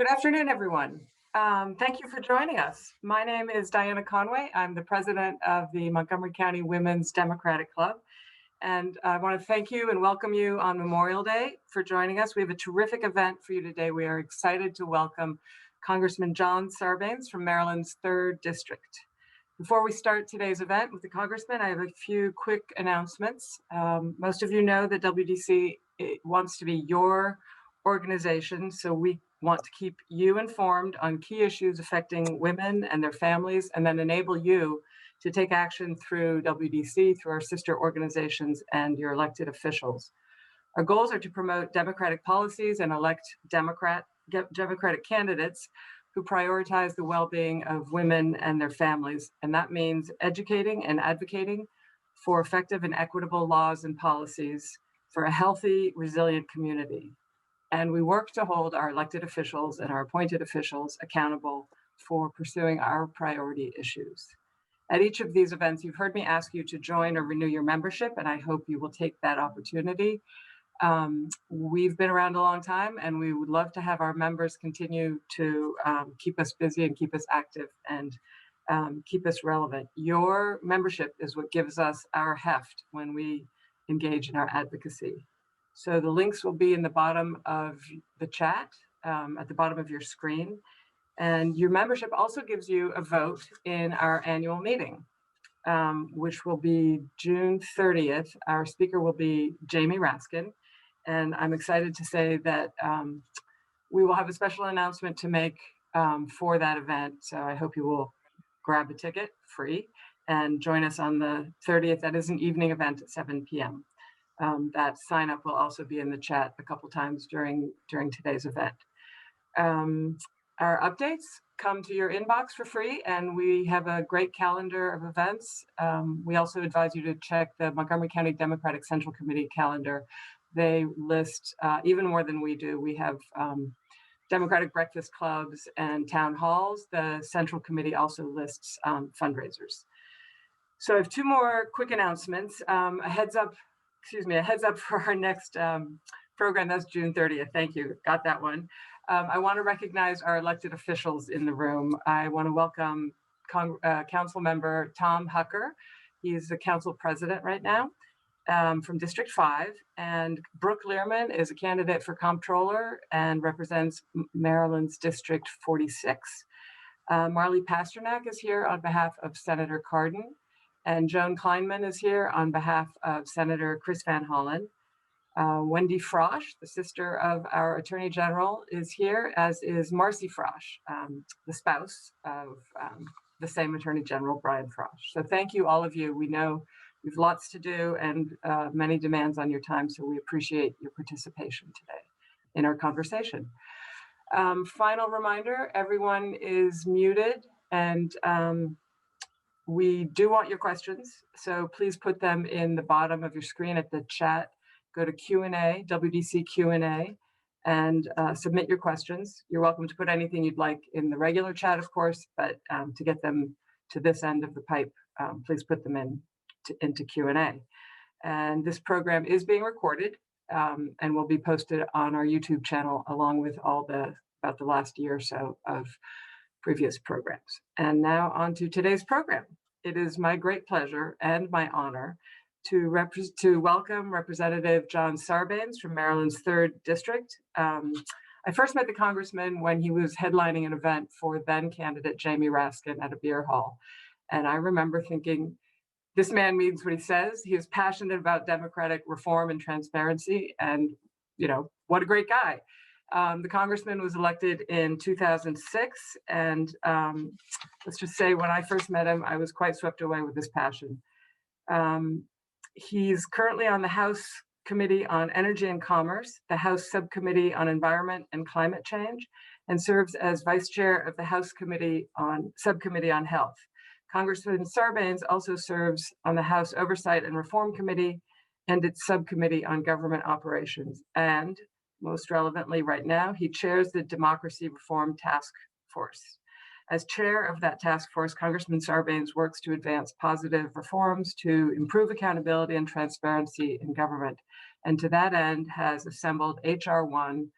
Good afternoon, everyone. Thank you for joining us. My name is Diana Conway. I'm the president of the Montgomery County Women's Democratic Club. And I want to thank you and welcome you on Memorial Day for joining us. We have a terrific event for you today. We are excited to welcome Congressman John Sarbanes from Maryland's 3rd District. Before we start today's event with the Congressman, I have a few quick announcements. Most of you know that WDC wants to be your organization, so we want to keep you informed on key issues affecting women and their families, and then enable you to take action through WDC, through our sister organizations and your elected officials. Our goals are to promote democratic policies and elect democratic candidates who prioritize the well-being of women and their families. And that means educating and advocating for effective and equitable laws and policies for a healthy, resilient community. And we work to hold our elected officials and our appointed officials accountable for pursuing our priority issues. At each of these events, you've heard me ask you to join or renew your membership, and I hope you will take that opportunity. We've been around a long time, and we would love to have our members continue to keep us busy and keep us active and keep us relevant. Your membership is what gives us our heft when we engage in our advocacy. So the links will be in the bottom of the chat, at the bottom of your screen. And your membership also gives you a vote in our annual meeting, which will be June 30th. Our speaker will be Jamie Raskin. And I'm excited to say that we will have a special announcement to make for that event. So I hope you will grab a ticket free and join us on the 30th. That is an evening event at 7 p.m. That sign up will also be in the chat a couple times during today's event. Our updates come to your inbox for free, and we have a great calendar of events. We also advise you to check the Montgomery County Democratic Central Committee calendar. They list even more than we do. We have Democratic breakfast clubs and town halls. The Central Committee also lists fundraisers. So I have two more quick announcements. A heads up for our next program. That's June 30th. Thank you. Got that one. I want to recognize our elected officials in the room. I want to welcome Council Member Tom Hucker. He's the Council President right now from District 5. And Brooke Learman is a candidate for Comptroller and represents Maryland's District 46. Marley Pasternak is here on behalf of Senator Cardin. And Joan Kleinman is here on behalf of Senator Chris Van Hollen. Wendy Frosch, the sister of our Attorney General, is here, as is Marcy Frosch, the spouse of the same Attorney General, Brian Frosch. So thank you, all of you. We know you've lots to do and many demands on your time, so we appreciate your participation today in our conversation. Final reminder, everyone is muted, and we do want your questions, so please put them in the bottom of your screen at the chat. Go to Q&A, WDC Q&A, and submit your questions. You're welcome to put anything you'd like in the regular chat, of course, but to get them to this end of the pipe, please put them into Q&A. And this program is being recorded and will be posted on our YouTube channel, along with all about the last year or so of previous programs. And now on to today's program. It is my great pleasure and my honor to welcome Representative John Sarbanes from Maryland's 3rd District. I first met the Congressman when he was headlining an event for then candidate Jamie Raskin at a beer hall. And I remember thinking, this man means what he says. He is passionate about democratic reform and transparency, and what a great guy. The Congressman was elected in 2006, and let's just say when I first met him, I was quite swept away with his passion. He's currently on the House Committee on Energy and Commerce, the House Subcommittee on Environment and Climate Change, and serves as Vice Chair of the House Subcommittee on Health. Congressman Sarbanes also serves on the House Oversight and Reform Committee and its Subcommittee on Government Operations. And most relevantly right now, he chairs the Democracy Reform Task Force. As chair of that task force, Congressman Sarbanes works to advance positive reforms to improve accountability and transparency in government. And to that end, has assembled HR 1,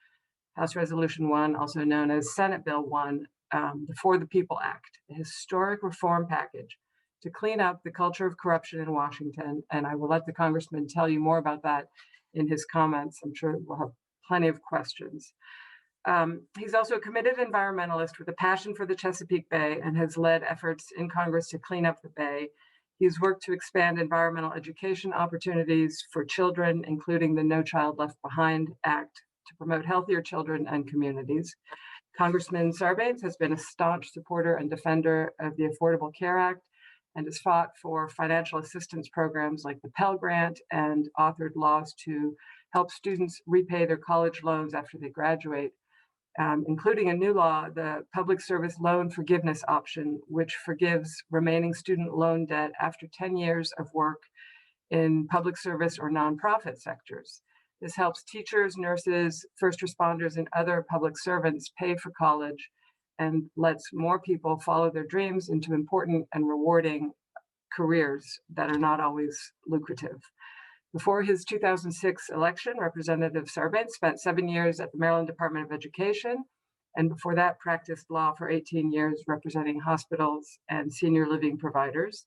House Resolution 1, also known as Senate Bill 1, the For the People Act, a historic reform package to clean up the culture of corruption in Washington. And I will let the congressman tell you more about that in his comments. I'm sure we'll have plenty of questions. He's also a committed environmentalist with a passion for the Chesapeake Bay and has led efforts in Congress to clean up the Bay. He's worked to expand environmental education opportunities for children, including the No Child Left Behind Act, to promote healthier children and communities. Congressman Sarbanes has been a staunch supporter and defender of the Affordable Care Act and has fought for financial assistance programs like the Pell Grant and authored laws to help students repay their college loans after they graduate, including a new law, the Public Service Loan Forgiveness Option, which forgives remaining student loan debt after 10 years of work in public service or nonprofit sectors. This helps teachers, nurses, first responders, and other public servants pay for college and lets more people follow their dreams into important and rewarding careers that are not always lucrative. Before his 2006 election, Representative Sarbanes spent 7 years at the Maryland Department of Education, and before that practiced law for 18 years representing hospitals and senior living providers.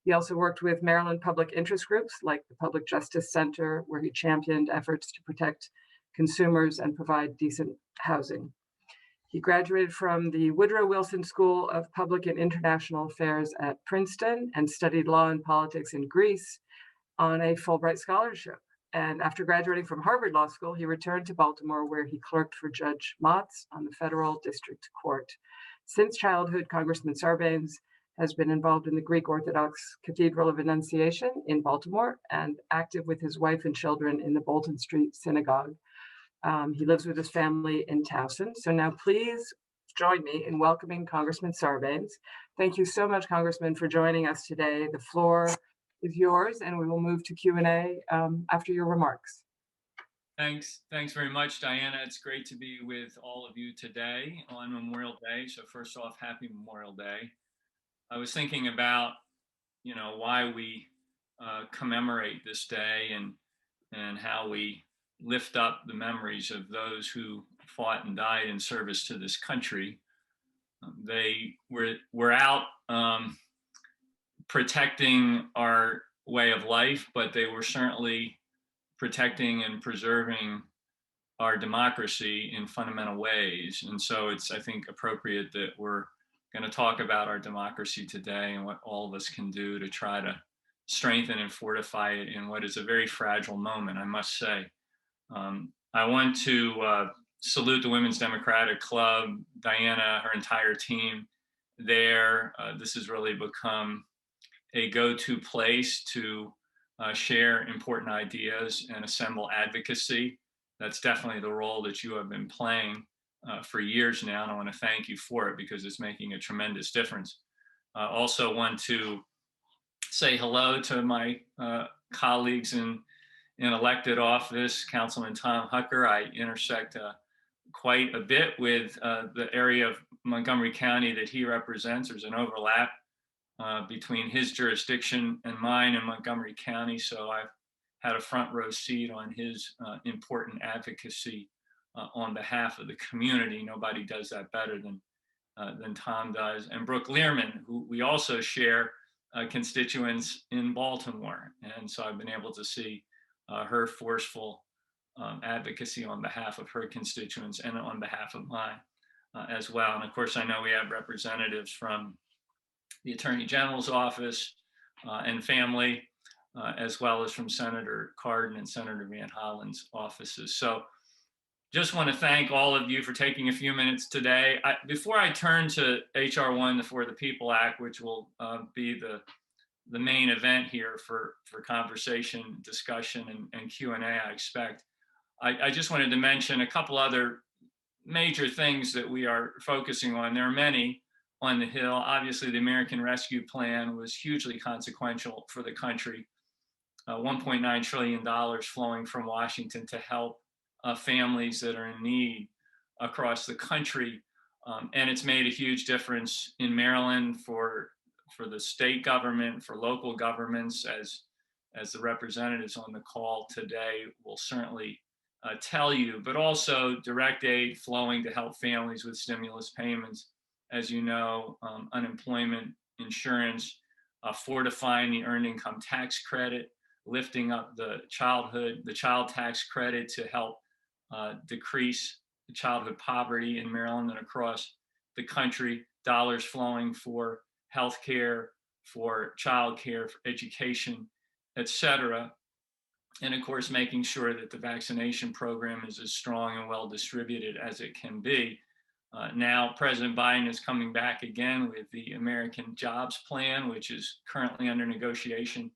He also worked with Maryland public interest groups like the Public Justice Center, where he championed efforts to protect consumers and provide decent housing. He graduated from the Woodrow Wilson School of Public and International Affairs at Princeton and studied law and politics in Greece on a Fulbright scholarship. And after graduating from Harvard Law School, he returned to Baltimore, where he clerked for Judge Motz on the Federal District Court. Since childhood, Congressman Sarbanes has been involved in the Greek Orthodox Cathedral of Annunciation in Baltimore and active with his wife and children in the Bolton Street Synagogue. He lives with his family in Towson. So now please join me in welcoming Congressman Sarbanes. Thank you so much, Congressman, for joining us today. The floor is yours, and we will move to Q&A after your remarks. Thanks very much, Diana. It's great to be with all of you today on Memorial Day. So first off, happy Memorial Day. I was thinking about, why we commemorate this day and how we lift up the memories of those who fought and died in service to this country. They were out protecting our way of life, but they were certainly protecting and preserving our democracy in fundamental ways. And so it's, I think, appropriate that we're going to talk about our democracy today and what all of us can do to try to strengthen and fortify it in what is a very fragile moment, I must say. I want to salute the Women's Democratic Club, Diana, her entire team there. This has really become a go-to place to share important ideas and assemble advocacy. That's definitely the role that you have been playing for years now, and I want to thank you for it because it's making a tremendous difference. I also want to say hello to my colleagues in elected office, Councilman Tom Hucker. I intersect quite a bit with the area of Montgomery County that he represents. There's an overlap between his jurisdiction and mine in Montgomery County, so I've had a front row seat on his important advocacy on behalf of the community. Nobody does that better than Tom does. And Brooke Learman, who we also share constituents in Baltimore, and so I've been able to see her forceful advocacy on behalf of her constituents and on behalf of mine as well. And of course, I know we have representatives from the Attorney General's office and family, as well as from Senator Cardin and Senator Van Hollen's offices. So just want to thank all of you for taking a few minutes today. Before I turn to HR 1, the For the People Act, which will be the main event here for conversation, discussion, and Q&A, I expect, I just wanted to mention a couple other major things that we are focusing on. There are many on the Hill. Obviously, the American Rescue Plan was hugely consequential for the country. $1.9 trillion flowing from Washington to help families that are in need across the country. And it's made a huge difference in Maryland for the state government, for local governments, as the representatives on the call today will certainly tell you, but also direct aid flowing to help families with stimulus payments. As you know, unemployment insurance, fortifying the earned income tax credit, lifting up the child tax credit to help decrease childhood poverty in Maryland and across the country, dollars flowing for health care, for child care, for education, et cetera. And of course, making sure that the vaccination program is as strong and well distributed as it can be. Now, President Biden is coming back again with the American Jobs Plan, which is currently under negotiation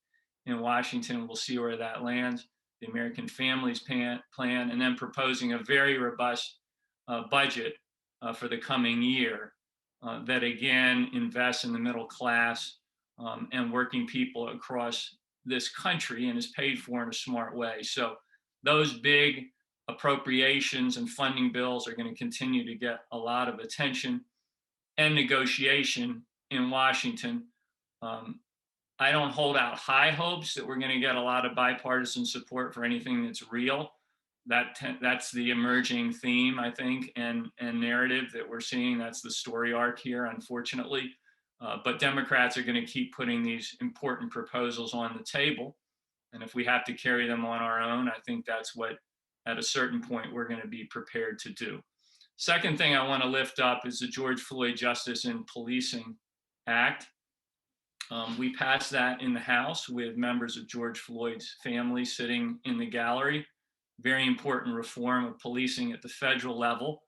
in Washington. We'll see where that lands. The American Families Plan, and then proposing a very robust budget for the coming year that again invests in the middle class and working people across this country and is paid for in a smart way. So those big appropriations and funding bills are going to continue to get a lot of attention and negotiation in Washington. I don't hold out high hopes that we're going to get a lot of bipartisan support for anything that's real. That's the emerging theme, I think, and narrative that we're seeing. That's the story arc here, unfortunately. But Democrats are going to keep putting these important proposals on the table. And if we have to carry them on our own, I think that's what, at a certain point, we're going to be prepared to do. Second thing I want to lift up is the George Floyd Justice in Policing Act. We passed that in the House with members of George Floyd's family sitting in the gallery. Very important reform of policing at the federal level,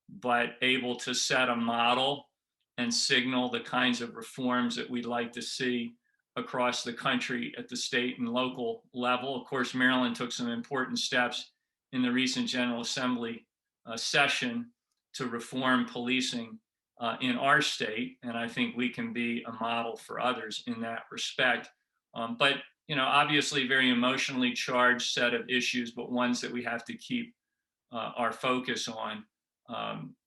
but able to set a model and signal the kinds of reforms that we'd like to see across the country at the state and local level. Of course, Maryland took some important steps in the recent General Assembly session to reform policing in our state, and I think we can be a model for others in that respect. But obviously very emotionally charged set of issues, but ones that we have to keep our focus on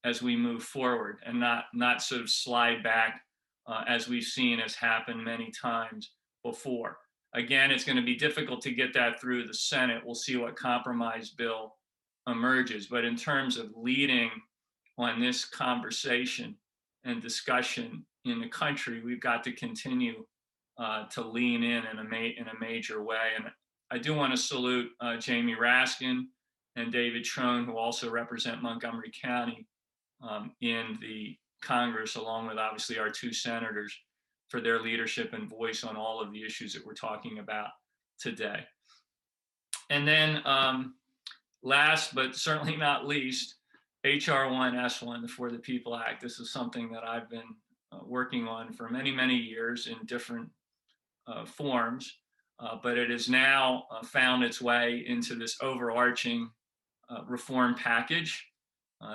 as we move forward and not sort of slide back as we've seen has happened many times before. Again, it's going to be difficult to get that through the Senate. We'll see what compromise bill emerges. But in terms of leading on this conversation and discussion in the country, we've got to continue to lean in a major way. And I do want to salute Jamie Raskin and David Trone, who also represent Montgomery County in the Congress, along with obviously our two senators, for their leadership and voice on all of the issues that we're talking about today. And then last, but certainly not least, HR 1S1, the For the People Act. This is something that I've been working on for many, many years in different forms, but it has now found its way into this overarching reform package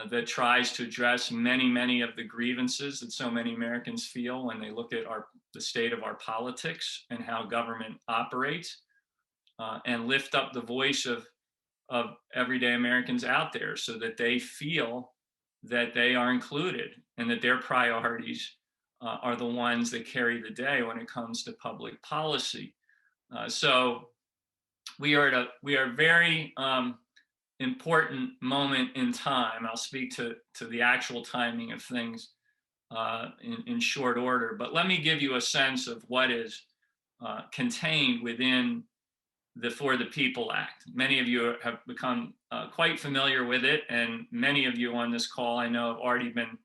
that tries to address many, many of the grievances that so many Americans feel when they look at the state of our politics and how government operates, and lift up the voice of everyday Americans out there so that they feel that they are included and that their priorities are the ones that carry the day when it comes to public policy. So we are at a very important moment in time. I'll speak to the actual timing of things in short order, but let me give you a sense of what is contained within the For the People Act. Many of you have become quite familiar with it, and many of you on this call I know have already been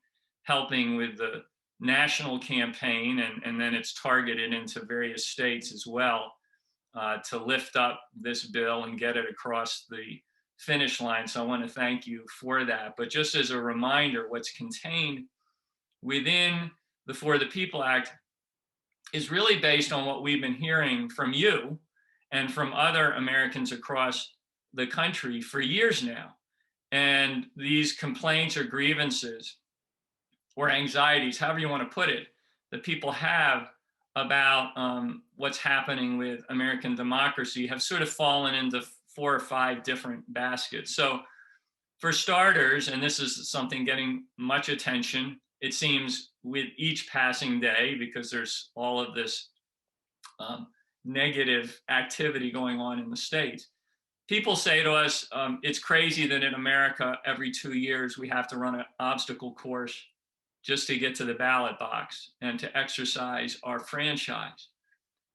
helping with the national campaign, and then it's targeted into various states as well to lift up this bill and get it across the finish line. So I want to thank you for that. But just as a reminder, what's contained within the For the People Act is really based on what we've been hearing from you and from other Americans across the country for years now. And these complaints or grievances or anxieties, however you want to put it, that people have about what's happening with American democracy have sort of fallen into 4 or 5 different baskets. So for starters, and this is something getting much attention, it seems, with each passing day, because there's all of this negative activity going on in the states. people say to us, it's crazy that in America, every 2 years, we have to run an obstacle course just to get to the ballot box and to exercise our franchise.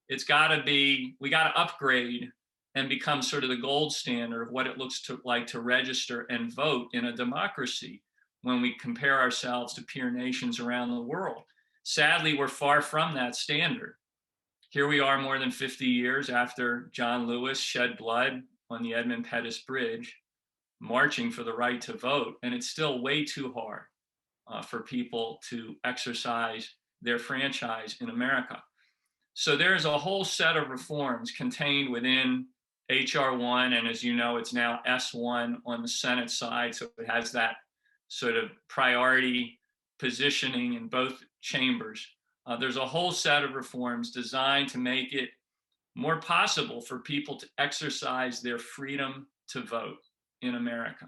It's got to be, we got to upgrade and become sort of the gold standard of what it looks like to register and vote in a democracy when we compare ourselves to peer nations around the world. Sadly, we're far from that standard. Here we are more than 50 years after John Lewis shed blood on the Edmund Pettus Bridge, marching for the right to vote, and it's still way too hard for people to exercise their franchise in America. So there's a whole set of reforms contained within HR 1, and as you know, it's now S1 on the Senate side, so it has that sort of priority positioning in both chambers. There's a whole set of reforms designed to make it more possible for people to exercise their freedom to vote in America,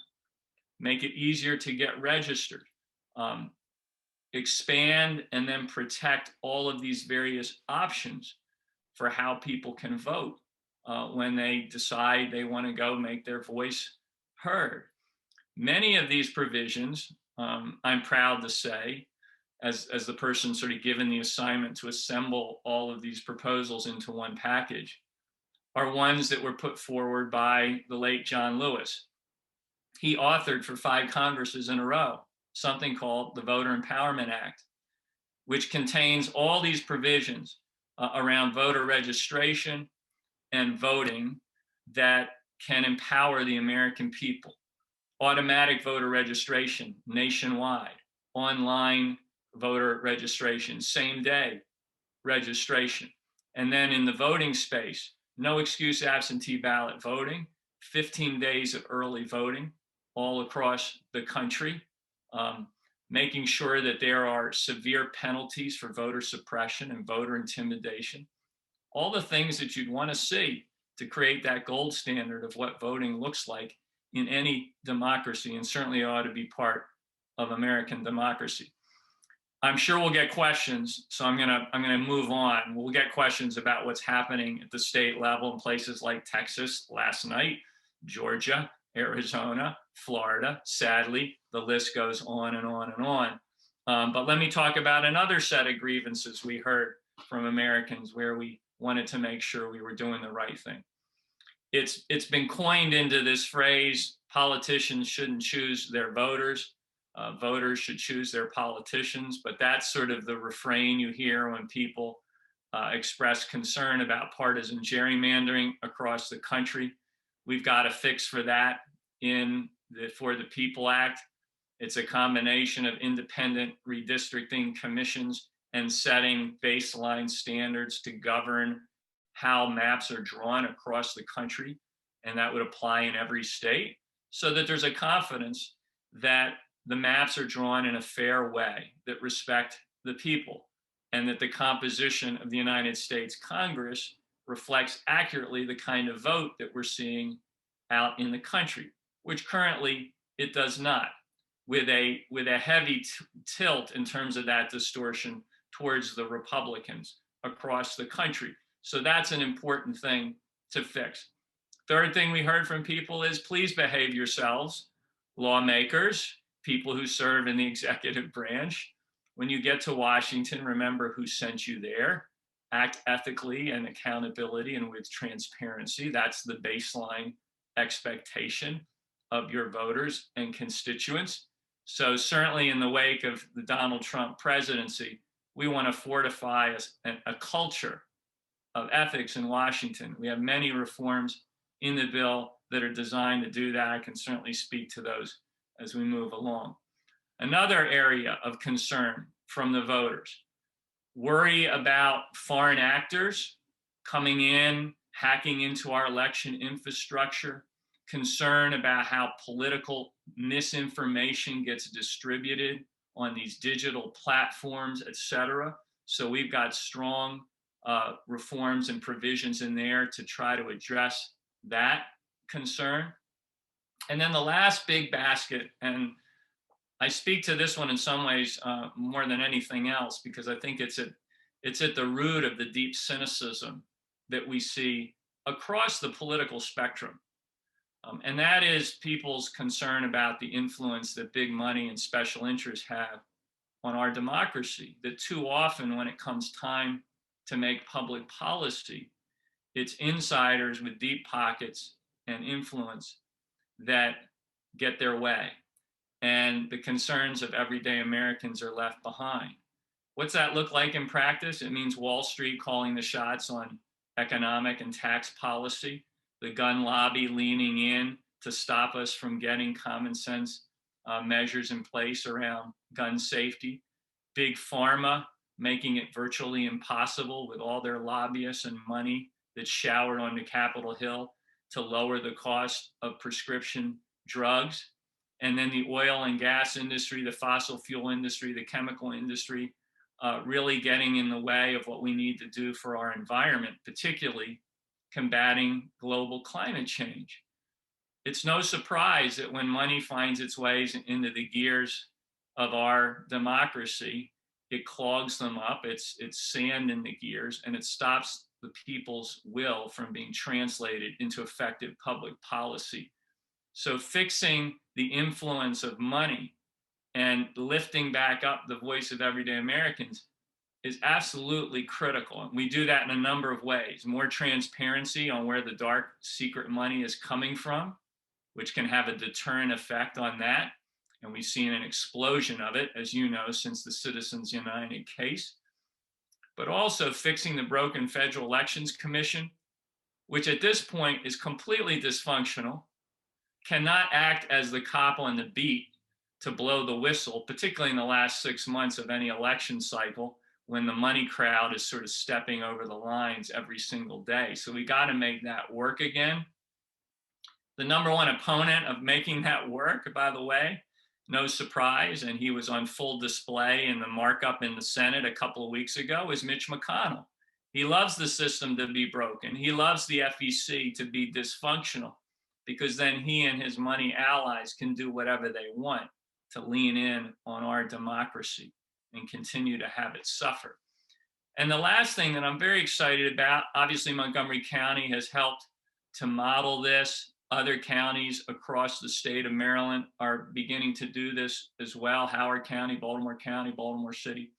make it easier to get registered, expand and then protect all of these various options for how people can vote when they decide they want to go make their voice heard. Many of these provisions, I'm proud to say, as the person sort of given the assignment to assemble all of these proposals into one package, are ones that were put forward by the late John Lewis. He authored for 5 Congresses in a row something called the Voter Empowerment Act, which contains all these provisions around voter registration and voting that can empower the American people. Automatic voter registration nationwide, online voter registration, same day registration. And then in the voting space, no excuse absentee ballot voting, 15 days of early voting all across the country, making sure that there are severe penalties for voter suppression and voter intimidation, all the things that you'd want to see to create that gold standard of what voting looks like in any democracy, and certainly ought to be part of American democracy. I'm sure we'll get questions, so I'm gonna move on. We'll get questions about what's happening at the state level in places like Texas last night, Georgia, Arizona, Florida. Sadly, the list goes on and on and on. But let me talk about another set of grievances we heard from Americans where we wanted to make sure we were doing the right thing. It's been coined into this phrase, politicians shouldn't choose their voters. Voters should choose their politicians, but that's sort of the refrain you hear when people express concern about partisan gerrymandering across the country. We've got a fix for that in the For the People Act. It's a combination of independent redistricting commissions and setting baseline standards to govern how maps are drawn across the country, and that would apply in every state, so that there's a confidence that the maps are drawn in a fair way that respect the people, and that the composition of the United States Congress reflects accurately the kind of vote that we're seeing out in the country, which currently it does not, with a heavy tilt in terms of that distortion towards the Republicans across the country. So that's an important thing to fix. Third thing we heard from people is, please behave yourselves, lawmakers, people who serve in the executive branch. When you get to Washington, remember who sent you there. Act ethically and accountability and with transparency. That's the baseline expectation of your voters and constituents. So certainly in the wake of the Donald Trump presidency, we want to fortify a culture of ethics in Washington. We have many reforms in the bill that are designed to do that. I can certainly speak to those as we move along. Another area of concern from the voters, worry about foreign actors coming in, hacking into our election infrastructure, concern about how political misinformation gets distributed on these digital platforms, et cetera. So we've got strong reforms and provisions in there to try to address that concern. And then the last big basket, and I speak to this one in some ways more than anything else, because I think it's at the root of the deep cynicism that we see across the political spectrum. And that is people's concern about the influence that big money and special interests have on our democracy. That too often, when it comes time to make public policy, it's insiders with deep pockets and influence that get their way, and the concerns of everyday Americans are left behind. What's that look like in practice? It means Wall Street calling the shots on economic and tax policy, the gun lobby leaning in to stop us from getting common sense measures in place around gun safety, big pharma making it virtually impossible with all their lobbyists and money that's showered onto Capitol Hill to lower the cost of prescription drugs. And then the oil and gas industry, the fossil fuel industry, the chemical industry, really getting in the way of what we need to do for our environment, particularly combating global climate change. It's no surprise that when money finds its ways into the gears of our democracy, it clogs them up, it's sand in the gears, and it stops the people's will from being translated into effective public policy. So fixing the influence of money and lifting back up the voice of everyday Americans is absolutely critical. And we do that in a number of ways. More transparency on where the dark secret money is coming from, which can have a deterrent effect on that. And we've seen an explosion of it, as you know, since the Citizens United case. But also fixing the broken Federal Elections Commission, which at this point is completely dysfunctional, cannot act as the cop on the beat to blow the whistle, particularly in the last 6 months of any election cycle, when the money crowd is sort of stepping over the lines every single day. So we got to make that work again. The number one opponent of making that work, by the way, no surprise, and he was on full display in the markup in the Senate a couple of weeks ago, is Mitch McConnell. He loves the system to be broken. He loves the FEC to be dysfunctional, because then he and his money allies can do whatever they want to lean in on our democracy and continue to have it suffer. And the last thing that I'm very excited about, obviously Montgomery County has helped to model this. Other counties across the state of Maryland are beginning to do this as well. Howard County, Baltimore City,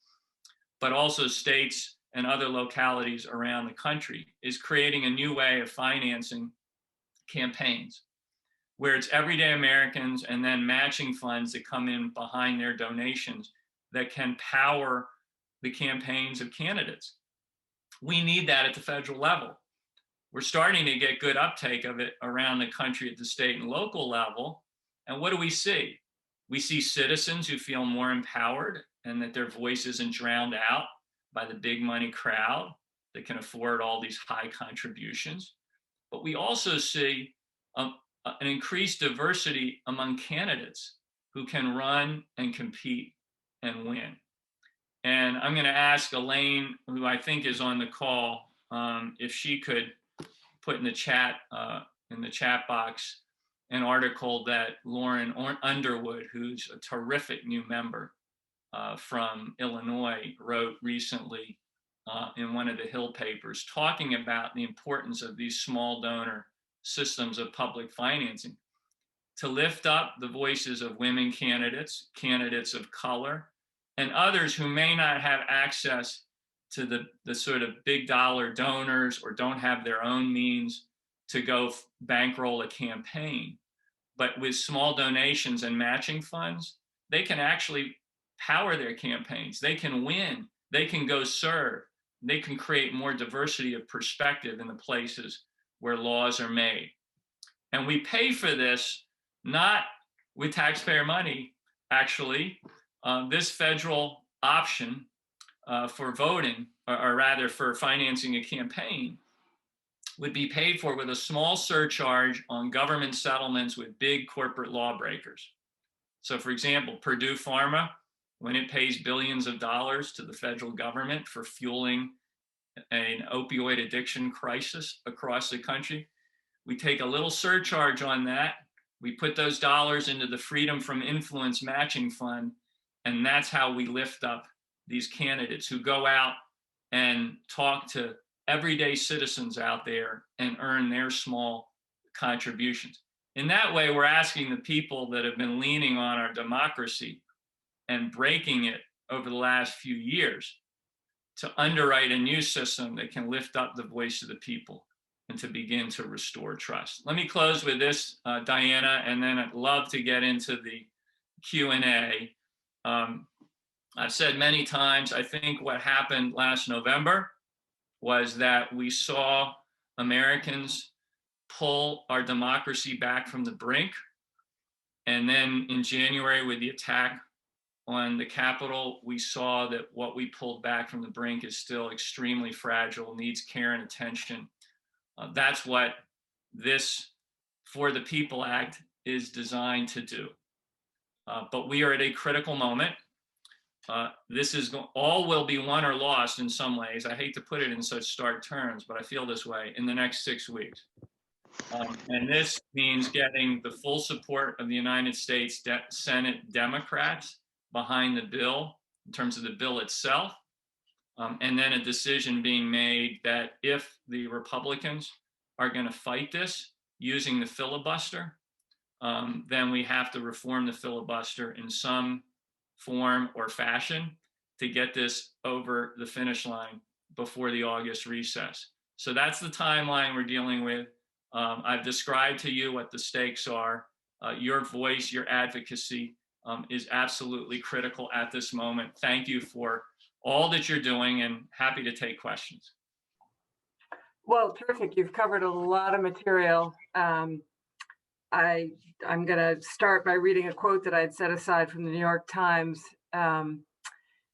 but also states and other localities around the country, is creating a new way of financing campaigns, where it's everyday Americans and then matching funds that come in behind their donations that can power the campaigns of candidates. We need that at the federal level. We're starting to get good uptake of it around the country at the state and local level. And what do we see? We see citizens who feel more empowered and that their voice isn't drowned out by the big money crowd that can afford all these high contributions. But we also see an increased diversity among candidates who can run and compete and win. And I'm going to ask Elaine, who I think is on the call, if she could put in the chat box an article that Lauren Underwood, who's a terrific new member from Illinois, wrote recently in one of the Hill papers, talking about the importance of these small donor systems of public financing to lift up the voices of women candidates, candidates of color, and others who may not have access to the sort of big dollar donors or don't have their own means to go bankroll a campaign. But with small donations and matching funds, they can actually power their campaigns. They can win. They can go serve. They can create more diversity of perspective in the places where laws are made. And we pay for this not with taxpayer money, actually. This federal option for voting, or rather for financing a campaign, would be paid for with a small surcharge on government settlements with big corporate lawbreakers. So for example, Purdue Pharma, when it pays billions of dollars to the federal government for fueling an opioid addiction crisis across the country, we take a little surcharge on that. We put those dollars into the Freedom from Influence Matching Fund, and that's how we lift up these candidates who go out and talk to everyday citizens out there and earn their small contributions. In that way, we're asking the people that have been leaning on our democracy and breaking it over the last few years to underwrite a new system that can lift up the voice of the people and to begin to restore trust. Let me close with this, Diana, and then I'd love to get into the Q&A. I've said many times, I think what happened last November was that we saw Americans pull our democracy back from the brink. And then in January, with the attack on the Capitol, we saw that what we pulled back from the brink is still extremely fragile, needs care and attention. That's what this For the People Act is designed to do. But we are at a critical moment. This is all will be won or lost in some ways. I hate to put it in such stark terms, but I feel this way in the next 6 weeks. And this means getting the full support of the United States Senate Democrats behind the bill in terms of the bill itself. And then a decision being made that if the Republicans are going to fight this using the filibuster, then we have to reform the filibuster in some form or fashion to get this over the finish line before the August recess. So that's the timeline we're dealing with. I've described to you what the stakes are. Your voice, your advocacy is absolutely critical at this moment. Thank you for all that you're doing, and happy to take questions. Well, terrific. You've covered a lot of material. I'm going to start by reading a quote that I'd set aside from the New York Times.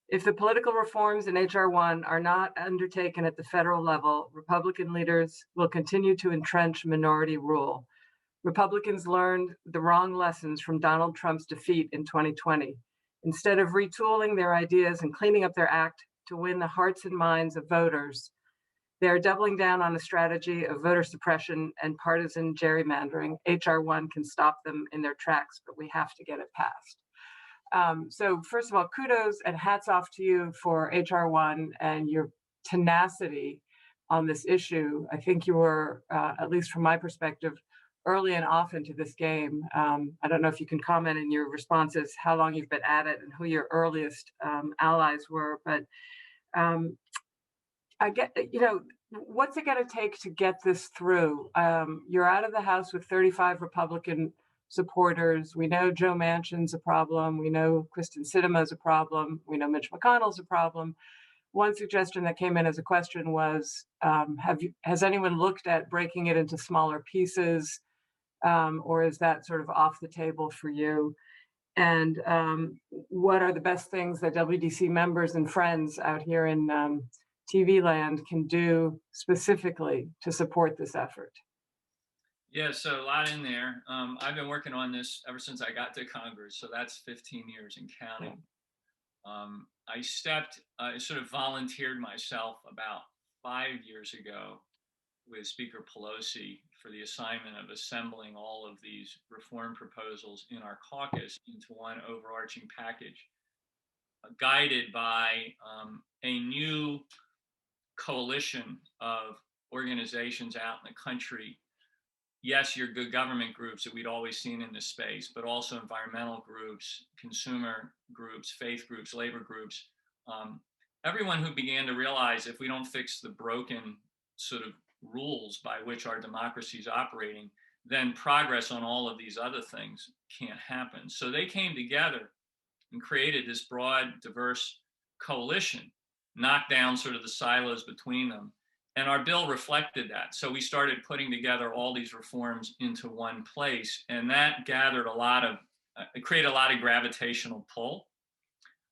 If the political reforms in H.R. 1 are not undertaken at the federal level, Republican leaders will continue to entrench minority rule. Republicans learned the wrong lessons from Donald Trump's defeat in 2020. Instead of retooling their ideas and cleaning up their act to win the hearts and minds of voters, they are doubling down on a strategy of voter suppression and partisan gerrymandering. H.R. 1 can stop them in their tracks, but we have to get it passed. So first of all, kudos and hats off to you for H.R. 1 and your tenacity on this issue. I think you were, at least from my perspective, early and often to this game. I don't know if you can comment in your responses how long you've been at it and who your earliest allies were, but I get, what's it going to take to get this through? You're out of the House with 35 Republican supporters. We know Joe Manchin's a problem. We know Kristen Sinema's a problem. We know Mitch McConnell's a problem. One suggestion that came in as a question was, has anyone looked at breaking it into smaller pieces, or is that sort of off the table for you? And what are the best things that WDC members and friends out here in TV land can do specifically to support this effort? Yeah, so a lot in there. I've been working on this ever since I got to Congress, so that's 15 years and counting. I sort of volunteered myself about 5 years ago with Speaker Pelosi for the assignment of assembling all of these reform proposals in our caucus into one overarching package, guided by a new coalition of organizations out in the country. Yes, your good government groups that we'd always seen in this space, but also environmental groups, consumer groups, faith groups, labor groups, everyone who began to realize if we don't fix the broken sort of rules by which our democracy is operating, then progress on all of these other things can't happen. So they came together and created this broad, diverse coalition, knocked down sort of the silos between them. And our bill reflected that. So we started putting together all these reforms into one place, and that gathered it created a lot of gravitational pull.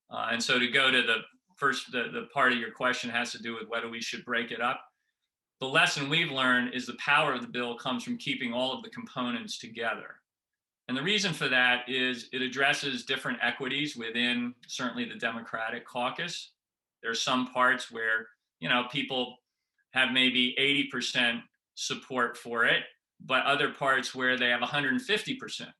And so to go to the part of your question has to do with whether we should break it up. The lesson we've learned is the power of the bill comes from keeping all of the components together. And the reason for that is it addresses different equities within certainly the Democratic caucus. There are some parts where, people have maybe 80% support for it, but other parts where they have 150%.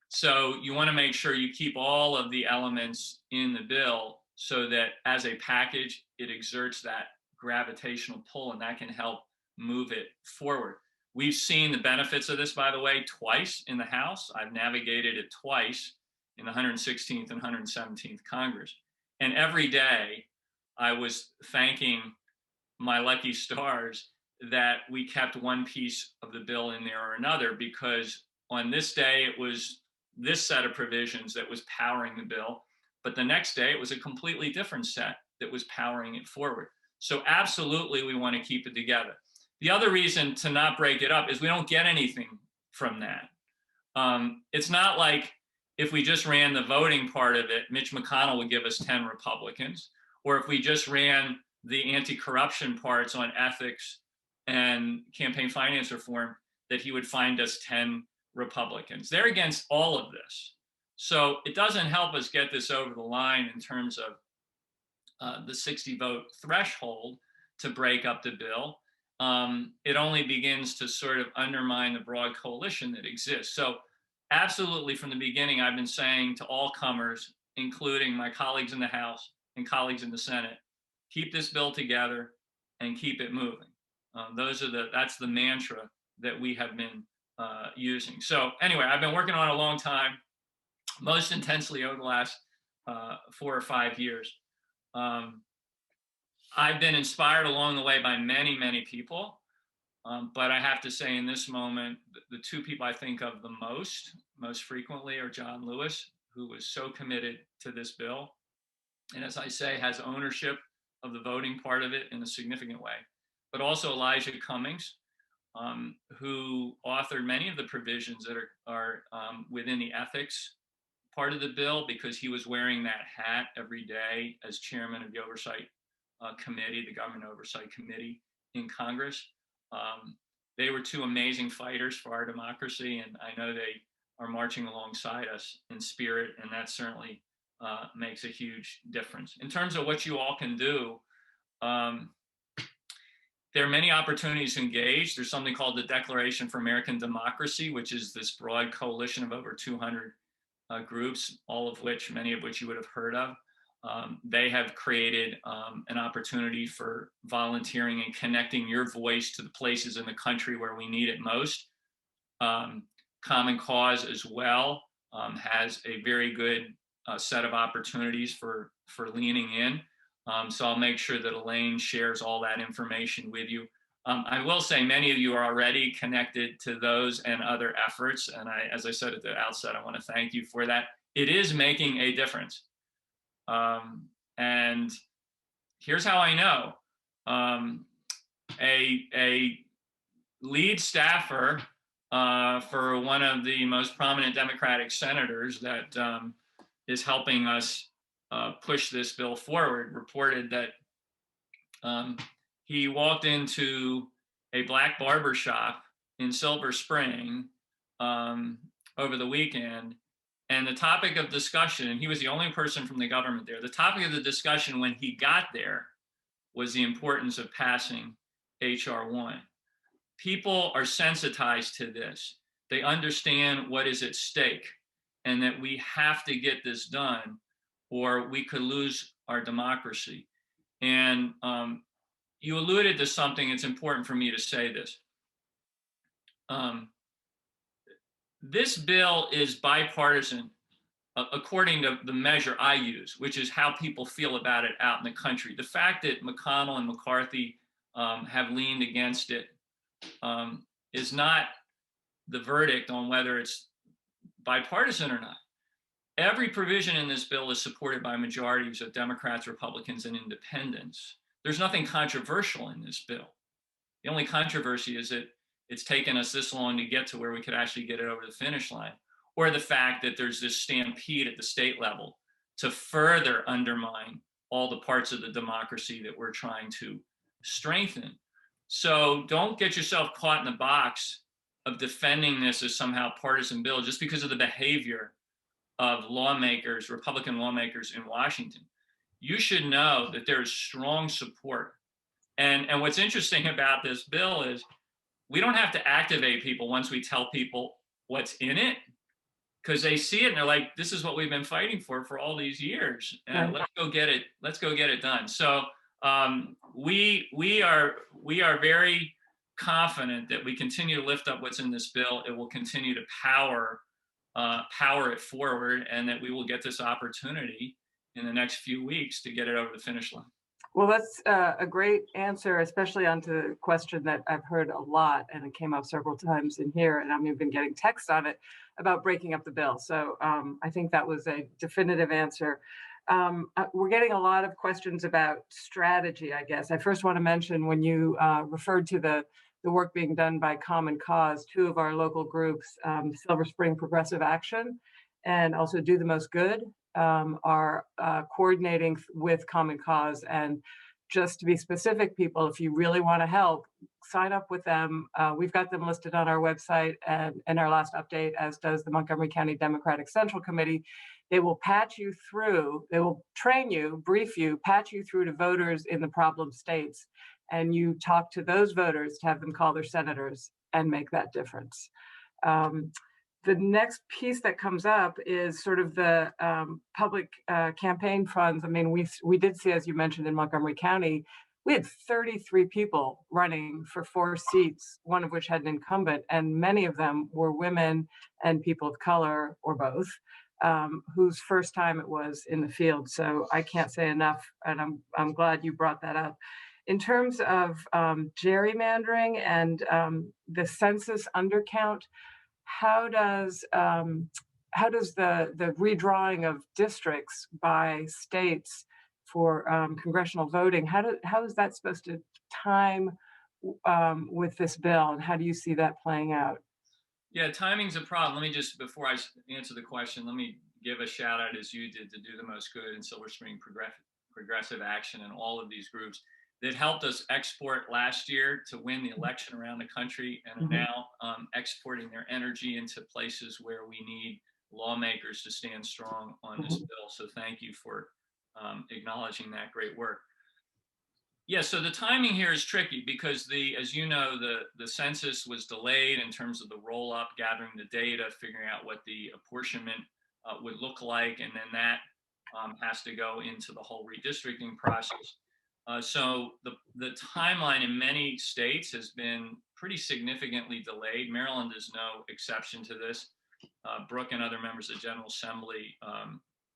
So you want to make sure you keep all of the elements in the bill so that as a package, it exerts that gravitational pull and that can help move it forward. We've seen the benefits of this, by the way, twice in the House. I've navigated it twice in the 116th and 117th Congress. And every day I was thanking my lucky stars that we kept one piece of the bill in there or another, because on this day it was this set of provisions that was powering the bill, but the next day it was a completely different set that was powering it forward. So absolutely we want to keep it together. The other reason to not break it up is we don't get anything from that. It's not like if we just ran the voting part of it, Mitch McConnell would give us 10 Republicans, or if we just ran the anti-corruption parts on ethics and campaign finance reform, that he would find us 10 Republicans. They're against all of this. So it doesn't help us get this over the line in terms of the 60 vote threshold to break up the bill. It only begins to sort of undermine the broad coalition that exists. So absolutely from the beginning, I've been saying to all comers, including my colleagues in the House and colleagues in the Senate, keep this bill together and keep it moving. That's the mantra that we have been using. So anyway, I've been working on it a long time, most intensely over the last 4 or 5 years. I've been inspired along the way by many, many people. But I have to say in this moment, the two people I think of the most frequently are John Lewis, who was so committed to this bill. And as I say, has ownership of the voting part of it in a significant way. But also Elijah Cummings, who authored many of the provisions that are within the ethics part of the bill, because he was wearing that hat every day as chairman of the Oversight Committee, the Government Oversight Committee in Congress. They were two amazing fighters for our democracy, and I know they are marching alongside us in spirit, and that certainly makes a huge difference. In terms of what you all can do, there are many opportunities to engage. There's something called the Declaration for American Democracy, which is this broad coalition of over 200 groups, many of which you would have heard of. They have created an opportunity for volunteering and connecting your voice to the places in the country where we need it most. Common Cause as well has a very good set of opportunities for leaning in. So I'll make sure that Elaine shares all that information with you. I will say many of you are already connected to those and other efforts. And as I said at the outset, I want to thank you for that. It is making a difference. And here's how I know. A lead staffer for one of the most prominent Democratic senators that is helping us push this bill forward reported that he walked into a black barber shop in Silver Spring over the weekend. And the topic of discussion, and he was the only person from the government there, the topic of the discussion when he got there was the importance of passing H.R. 1. People are sensitized to this. They understand what is at stake and that we have to get this done or we could lose our democracy. And you alluded to something, it's important for me to say this. This bill is bipartisan according to the measure I use, which is how people feel about it out in the country. The fact that McConnell and McCarthy have leaned against it is not the verdict on whether it's bipartisan or not. Every provision in this bill is supported by majorities of Democrats, Republicans, and independents. There's nothing controversial in this bill. The only controversy is that it's taken us this long to get to where we could actually get it over the finish line, or the fact that there's this stampede at the state level to further undermine all the parts of the democracy that we're trying to strengthen. So don't get yourself caught in the box of defending this as somehow partisan bill just because of the behavior of lawmakers, Republican lawmakers in Washington. You should know that there is strong support. And what's interesting about this bill is we don't have to activate people once we tell people what's in it, because they see it and they're like, this is what we've been fighting for all these years. And let's go get it done. So we are very confident that we continue to lift up what's in this bill. It will continue to power it forward, and that we will get this opportunity in the next few weeks to get it over the finish line. Well, that's a great answer, especially onto the question that I've heard a lot, and it came up several times in here, and I'm even getting text on it about breaking up the bill. So I think that was a definitive answer. We're getting a lot of questions about strategy, I guess. I first want to mention when you referred to the work being done by Common Cause, two of our local groups, Silver Spring Progressive Action and also Do the Most Good, are coordinating with Common Cause. And just to be specific, people, if you really want to help, sign up with them. We've got them listed on our website and in our last update, as does the Montgomery County Democratic Central Committee. They will patch you through, they will train you, brief you, patch you through to voters in the problem states. And you talk to those voters to have them call their senators and make that difference. The next piece that comes up is sort of the public campaign funds. I mean, we did see, as you mentioned, in Montgomery County, we had 33 people running for 4 seats, one of which had an incumbent, and many of them were women and people of color, or both, whose first time it was in the field. So I can't say enough, and I'm glad you brought that up. In terms of gerrymandering and the census undercount, how does the redrawing of districts by states for congressional voting, how is that supposed to time with this bill, and how do you see that playing out? Yeah, timing's a problem. Let me just, before I answer the question, let me give a shout out, as you did, to Do the Most Good and Silver Spring Progressive Action and all of these groups that helped us export last year to win the election around the country, and are now exporting their energy into places where we need lawmakers to stand strong on this bill. So thank you for acknowledging that great work. Yeah, so the timing here is tricky because as you know, the census was delayed in terms of the roll up, gathering the data, figuring out what the apportionment would look like, and then that has to go into the whole redistricting process. So the timeline in many states has been pretty significantly delayed. Maryland is no exception to this. Brooke and other members of the General Assembly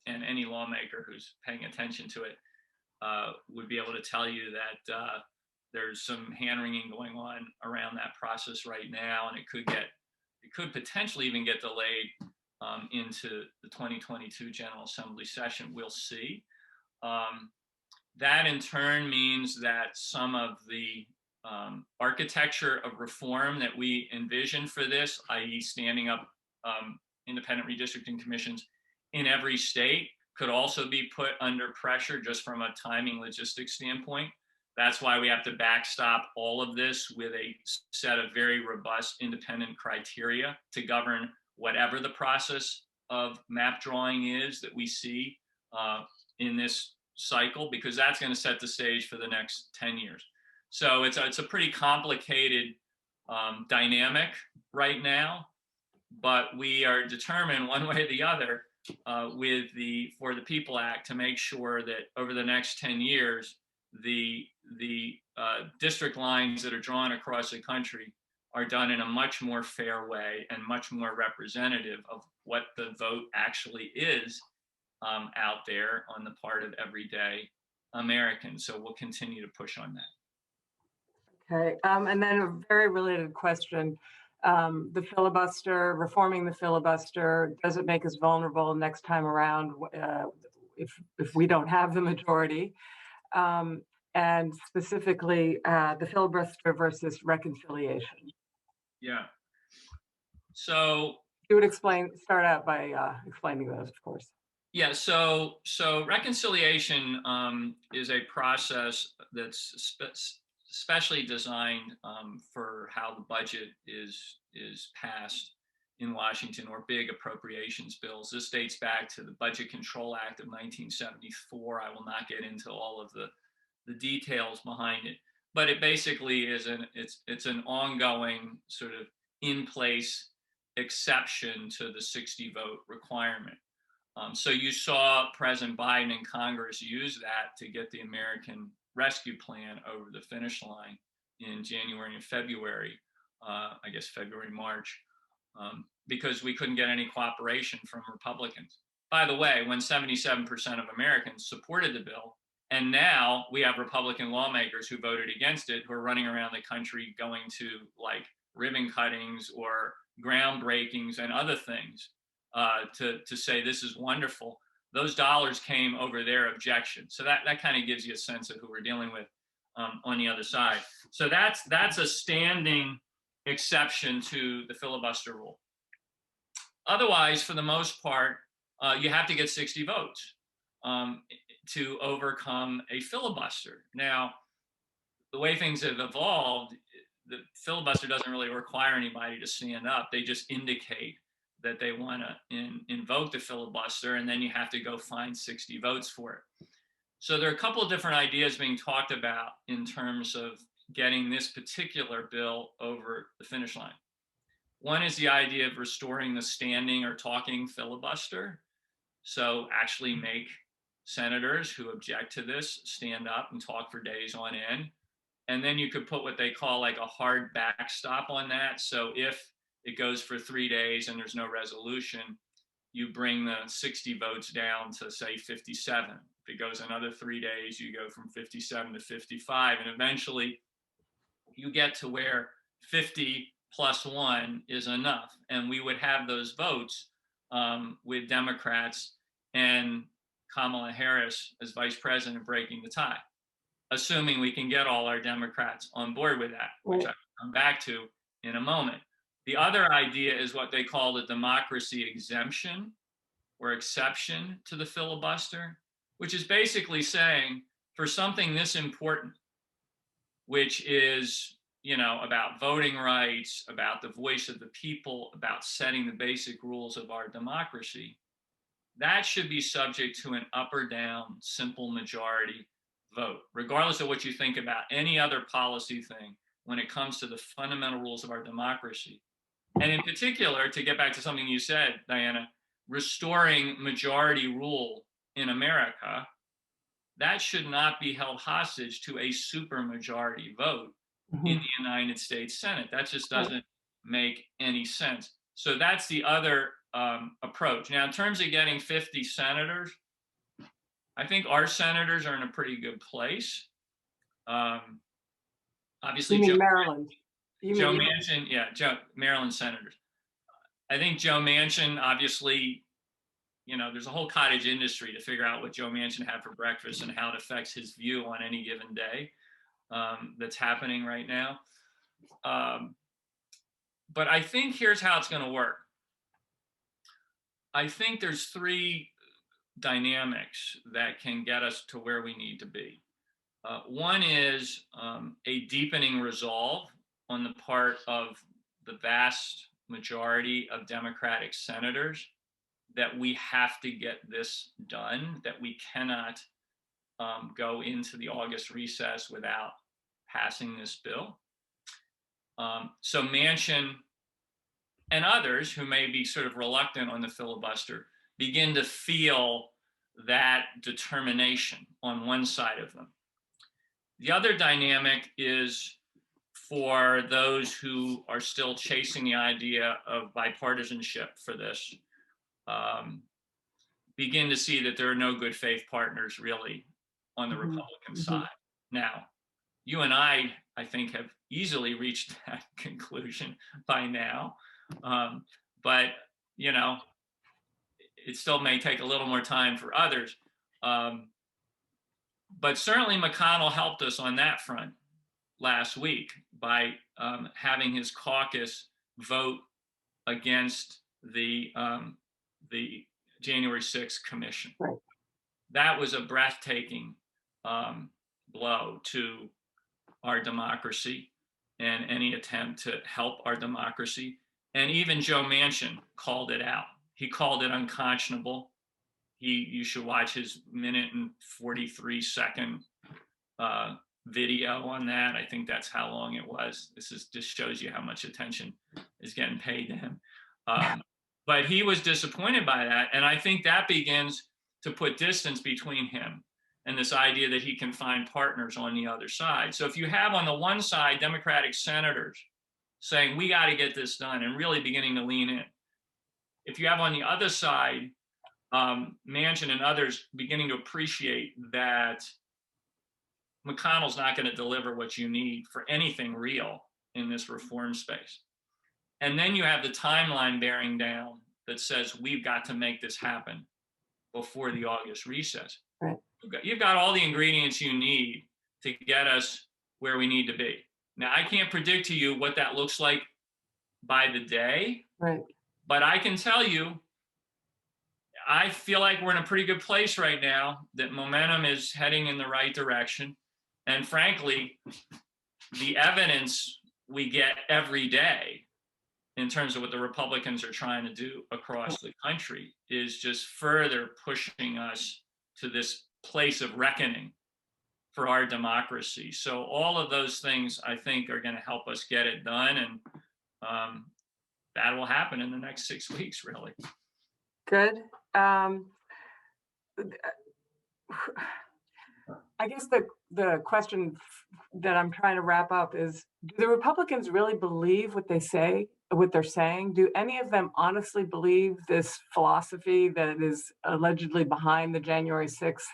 and any lawmaker who's paying attention to it would be able to tell you that there's some hand-wringing going on around that process right now, and it could potentially even get delayed into the 2022 General Assembly session. We'll see. That in turn means that some of the architecture of reform that we envision for this, i.e. standing up independent redistricting commissions in every state, could also be put under pressure just from a timing logistics standpoint. That's why we have to backstop all of this with a set of very robust independent criteria to govern whatever the process of map drawing is that we see in this cycle, because that's going to set the stage for the next 10 years. So it's a pretty complicated dynamic right now, but we are determined one way or the other with the For the People Act to make sure that over the next 10 years, the district lines that are drawn across the country are done in a much more fair way and much more representative of what the vote actually is out there on the part of everyday Americans. So we'll continue to push on that. Okay, and then a very related question. The filibuster, reforming the filibuster, does it make us vulnerable next time around if we don't have the majority? And specifically, the filibuster versus reconciliation. Yeah. So you would start out by explaining those, of course. Yeah, so reconciliation is a process that's specially designed for how the budget is passed in Washington, or big appropriations bills. This dates back to the Budget Control Act of 1974. I will not get into all of the details behind it, but it basically is it's an ongoing sort of in place exception to the 60 vote requirement. So you saw President Biden and Congress use that to get the American Rescue Plan over the finish line in January and February, I guess February, March, because we couldn't get any cooperation from Republicans. By the way, when 77% of Americans supported the bill, and now we have Republican lawmakers who voted against it, who are running around the country going to like ribbon cuttings or groundbreakings and other things to say this is wonderful. Those dollars came over their objection. So that kind of gives you a sense of who we're dealing with on the other side. So that's a standing exception to the filibuster rule. Otherwise, for the most part, you have to get 60 votes to overcome a filibuster. Now, the way things have evolved, the filibuster doesn't really require anybody to stand up. They just indicate that they want to invoke the filibuster, and then you have to go find 60 votes for it. So there are a couple of different ideas being talked about in terms of getting this particular bill over the finish line. One is the idea of restoring the standing or talking filibuster. So actually make senators who object to this stand up and talk for days on end. And then you could put what they call like a hard backstop on that. So if it goes for 3 days and there's no resolution, you bring the 60 votes down to say 57. If it goes another 3 days, you go from 57 to 55. And eventually you get to where 50 plus 1 is enough. And we would have those votes with Democrats and Kamala Harris as vice president breaking the tie, assuming we can get all our Democrats on board with that, which I'll come back to in a moment. The other idea is what they call the democracy exemption or exception to the filibuster, which is basically saying for something this important, which is, about voting rights, about the voice of the people, about setting the basic rules of our democracy, that should be subject to an up or down simple majority vote, regardless of what you think about any other policy thing when it comes to the fundamental rules of our democracy. And in particular, to get back to something you said, Diana, restoring majority rule in America, that should not be held hostage to a supermajority vote in the United States Senate. That just doesn't make any sense. So that's the other approach. Now, in terms of getting 50 senators, I think our senators are in a pretty good place. Obviously, you mean Maryland? Joe Manchin, Maryland senators. I think Joe Manchin, obviously, there's a whole cottage industry to figure out what Joe Manchin had for breakfast and how it affects his view on any given day that's happening right now. But I think here's how it's going to work. I think there's 3 dynamics that can get us to where we need to be. One is a deepening resolve on the part of the vast majority of Democratic senators that we have to get this done, that we cannot go into the August recess without passing this bill. So Manchin and others who may be sort of reluctant on the filibuster begin to feel that determination on one side of them. The other dynamic is for those who are still chasing the idea of bipartisanship for this, begin to see that there are no good faith partners really on the Republican side. Now, you and I think, have easily reached that conclusion by now. But, it still may take a little more time for others. But certainly McConnell helped us on that front last week by having his caucus vote against the January 6th commission. Right. That was a breathtaking blow to our democracy and any attempt to help our democracy. And even Joe Manchin called it out. He called it unconscionable. You should watch his 1:43 video on that. I think that's how long it was. Just shows you how much attention is getting paid to him. But he was disappointed by that. And I think that begins to put distance between him and this idea that he can find partners on the other side. So if you have on the one side Democratic senators saying we got to get this done and really beginning to lean in, if you have on the other side Manchin and others beginning to appreciate that McConnell's not going to deliver what you need for anything real in this reform space, and then you have the timeline bearing down that says we've got to make this happen before the August recess. Right. You've got all the ingredients you need to get us where we need to be. Now, I can't predict to you what that looks like by the day, right. But I can tell you, I feel like we're in a pretty good place right now, that momentum is heading in the right direction. And frankly, the evidence we get every day in terms of what the Republicans are trying to do across the country is just further pushing us to this place of reckoning for our democracy. So all of those things, I think, are going to help us get it done. And that will happen in the next 6 weeks, really. Good. I guess the question that I'm trying to wrap up is, do the Republicans really believe what they say, what they're saying? Do any of them honestly believe this philosophy that is allegedly behind the January 6th?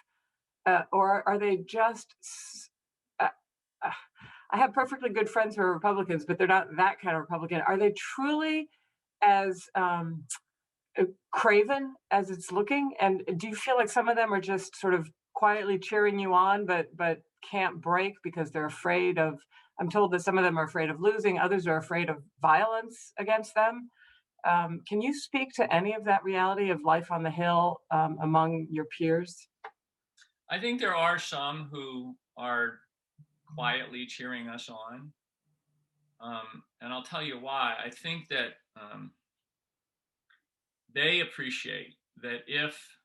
Or are they just, I have perfectly good friends who are Republicans, but they're not that kind of Republican. Are they truly as craven as it's looking? And do you feel like some of them are just sort of quietly cheering you on, but can't break because they're afraid of, I'm told that some of them are afraid of losing, others are afraid of violence against them. Can you speak to any of that reality of life on the Hill among your peers? I think there are some who are quietly cheering us on. And I'll tell you why. I think that they appreciate that if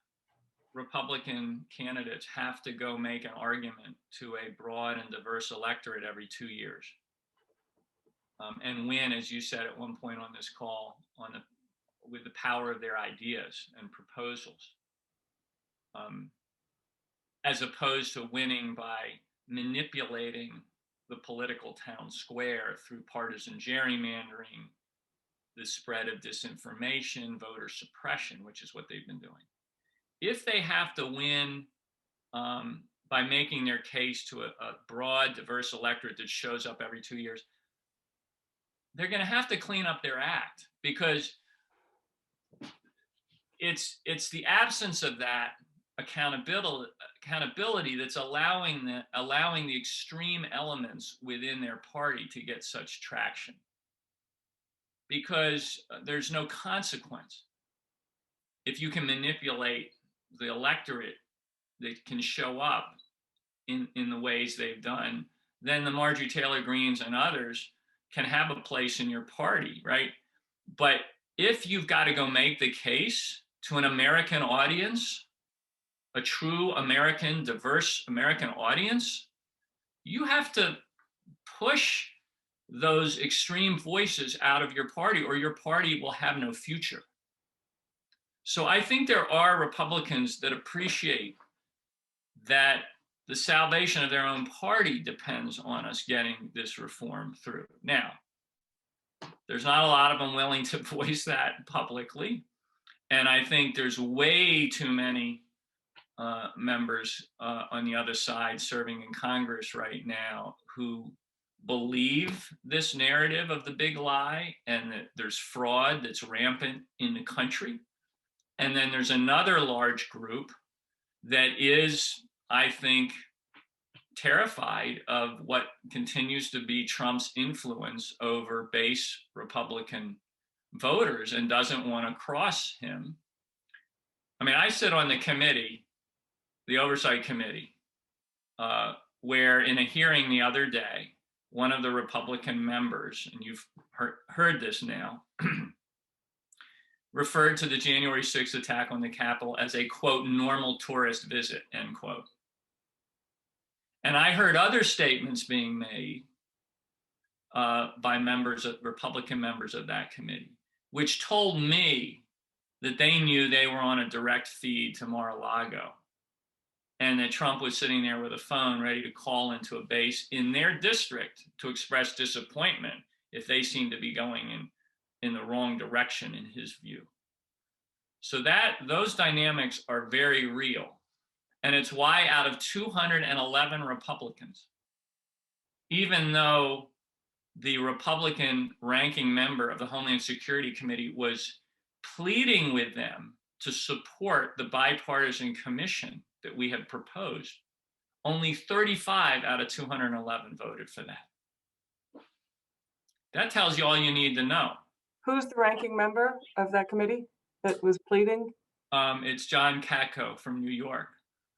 Republican candidates have to go make an argument to a broad and diverse electorate every 2 years and win, as you said at one point on this call, with the power of their ideas and proposals, as opposed to winning by manipulating the political town square through partisan gerrymandering, the spread of disinformation, voter suppression, which is what they've been doing. If they have to win by making their case to a broad, diverse electorate that shows up every 2 years, they're going to have to clean up their act, because it's the absence of that accountability that's allowing the extreme elements within their party to get such traction, because there's no consequence. If you can manipulate the electorate that can show up in the ways they've done, then the Marjorie Taylor Greenes and others can have a place in your party, right? But if you've got to go make the case to an American audience, a true American, diverse American audience, you have to push those extreme voices out of your party, or your party will have no future. So I think there are Republicans that appreciate that the salvation of their own party depends on us getting this reform through. Now, there's not a lot of them willing to voice that publicly. And I think there's way too many members on the other side serving in Congress right now who believe this narrative of the big lie, and that there's fraud that's rampant in the country. And then there's another large group that is, I think, terrified of what continues to be Trump's influence over base Republican voters and doesn't want to cross him. I mean, I sit on the committee, the Oversight Committee, where in a hearing the other day, one of the Republican members, and you've heard this now, referred to the January 6th attack on the Capitol as a, quote, normal tourist visit, end quote. And I heard other statements being made by Republican members of that committee, which told me that they knew they were on a direct feed to Mar-a-Lago and that Trump was sitting there with a phone ready to call into a base in their district to express disappointment if they seemed to be going in the wrong direction in his view. So those dynamics are very real. And it's why out of 211 Republicans, even though the Republican ranking member of the Homeland Security Committee was pleading with them to support the bipartisan commission that we had proposed, only 35 out of 211 voted for that. That tells you all you need to know. Who's the ranking member of that committee that was pleading? It's John Katko from New York.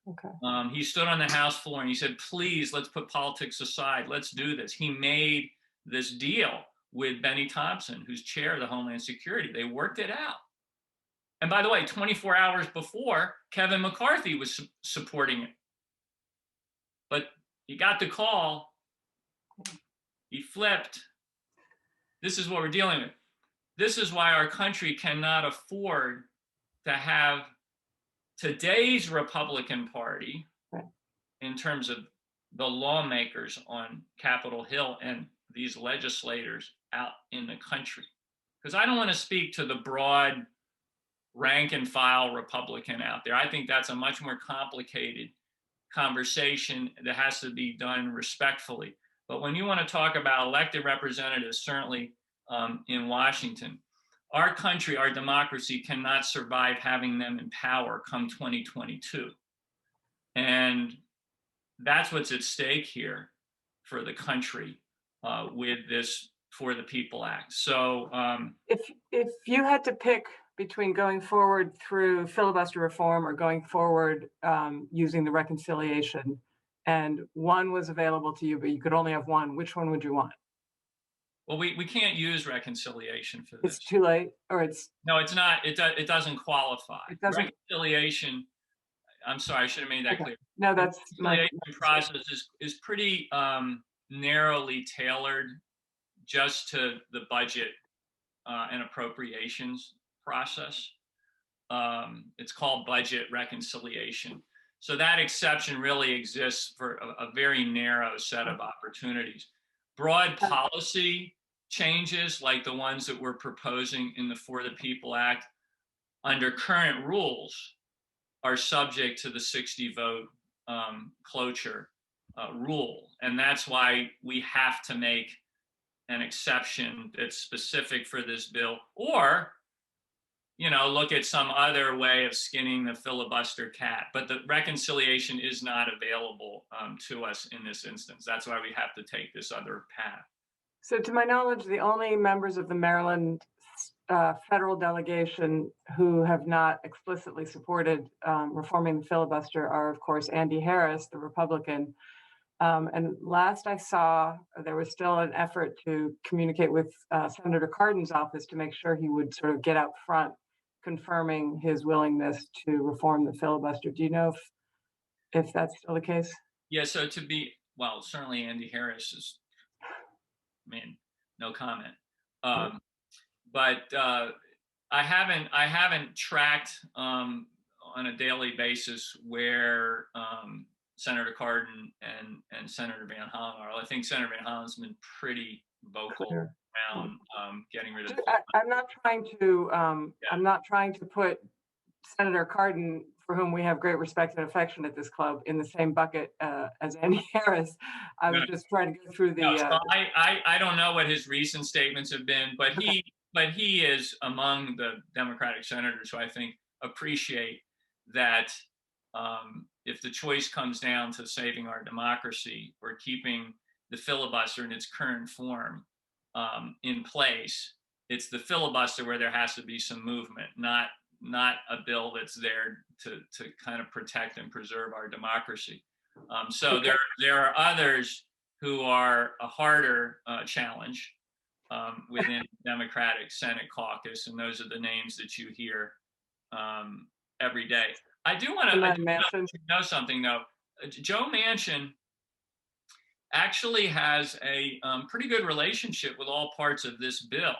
Okay. He stood on the House floor and he said, please, let's put politics aside. Let's do this. He made this deal with Benny Thompson, who's chair of the Homeland Security. They worked it out. And by the way, 24 hours before, Kevin McCarthy was supporting it. But he got the call. He flipped. This is what we're dealing with. This is why our country cannot afford to have today's Republican Party, in terms of the lawmakers on Capitol Hill and these legislators out in the country. Because I don't want to speak to the broad rank and file Republican out there. I think that's a much more complicated conversation that has to be done respectfully. But when you want to talk about elected representatives, certainly in Washington, our country, our democracy cannot survive having them in power come 2022. And that's what's at stake here for the country with this For the People Act. So if you had to pick between going forward through filibuster reform or going forward using the reconciliation, and one was available to you, but you could only have one, which one would you want? Well, we can't use reconciliation for this. It's too late, or it's... No, it's not. It doesn't qualify. It doesn't... Reconciliation, I'm sorry, I should have made that clear. No, that's... The reconciliation process is pretty narrowly tailored just to the budget and appropriations process. It's called budget reconciliation. So that exception really exists for a very narrow set of opportunities. Broad policy changes like the ones that we're proposing in the For the People Act under current rules are subject to the 60 vote cloture rule. And that's why we have to make an exception that's specific for this bill, or look at some other way of skinning the filibuster cat. But the reconciliation is not available to us in this instance. That's why we have to take this other path. So to my knowledge, the only members of the Maryland federal delegation who have not explicitly supported reforming the filibuster are, of course, Andy Harris, the Republican. And last I saw, there was still an effort to communicate with Senator Cardin's office to make sure he would sort of get out front, confirming his willingness to reform the filibuster. Do you know if that's still the case? Yeah, so certainly Andy Harris is, no comment. But I haven't tracked on a daily basis where Senator Cardin and Senator Van Hollen are. I think Senator Van Hollen's been pretty vocal around getting rid of. I'm not trying to put Senator Cardin, for whom we have great respect and affection at this club, in the same bucket as Andy Harris. I was just trying to go through the. So I don't know what his recent statements have been, but he is among the Democratic senators who I think appreciate that. If the choice comes down to saving our democracy or keeping the filibuster in its current form in place, it's the filibuster where there has to be some movement, not a bill that's there to kind of protect and preserve our democracy. So there are others who are a harder challenge within the Democratic Senate caucus, and those are the names that you hear every day. I do want to know something, though. Joe Manchin actually has a pretty good relationship with all parts of this bill.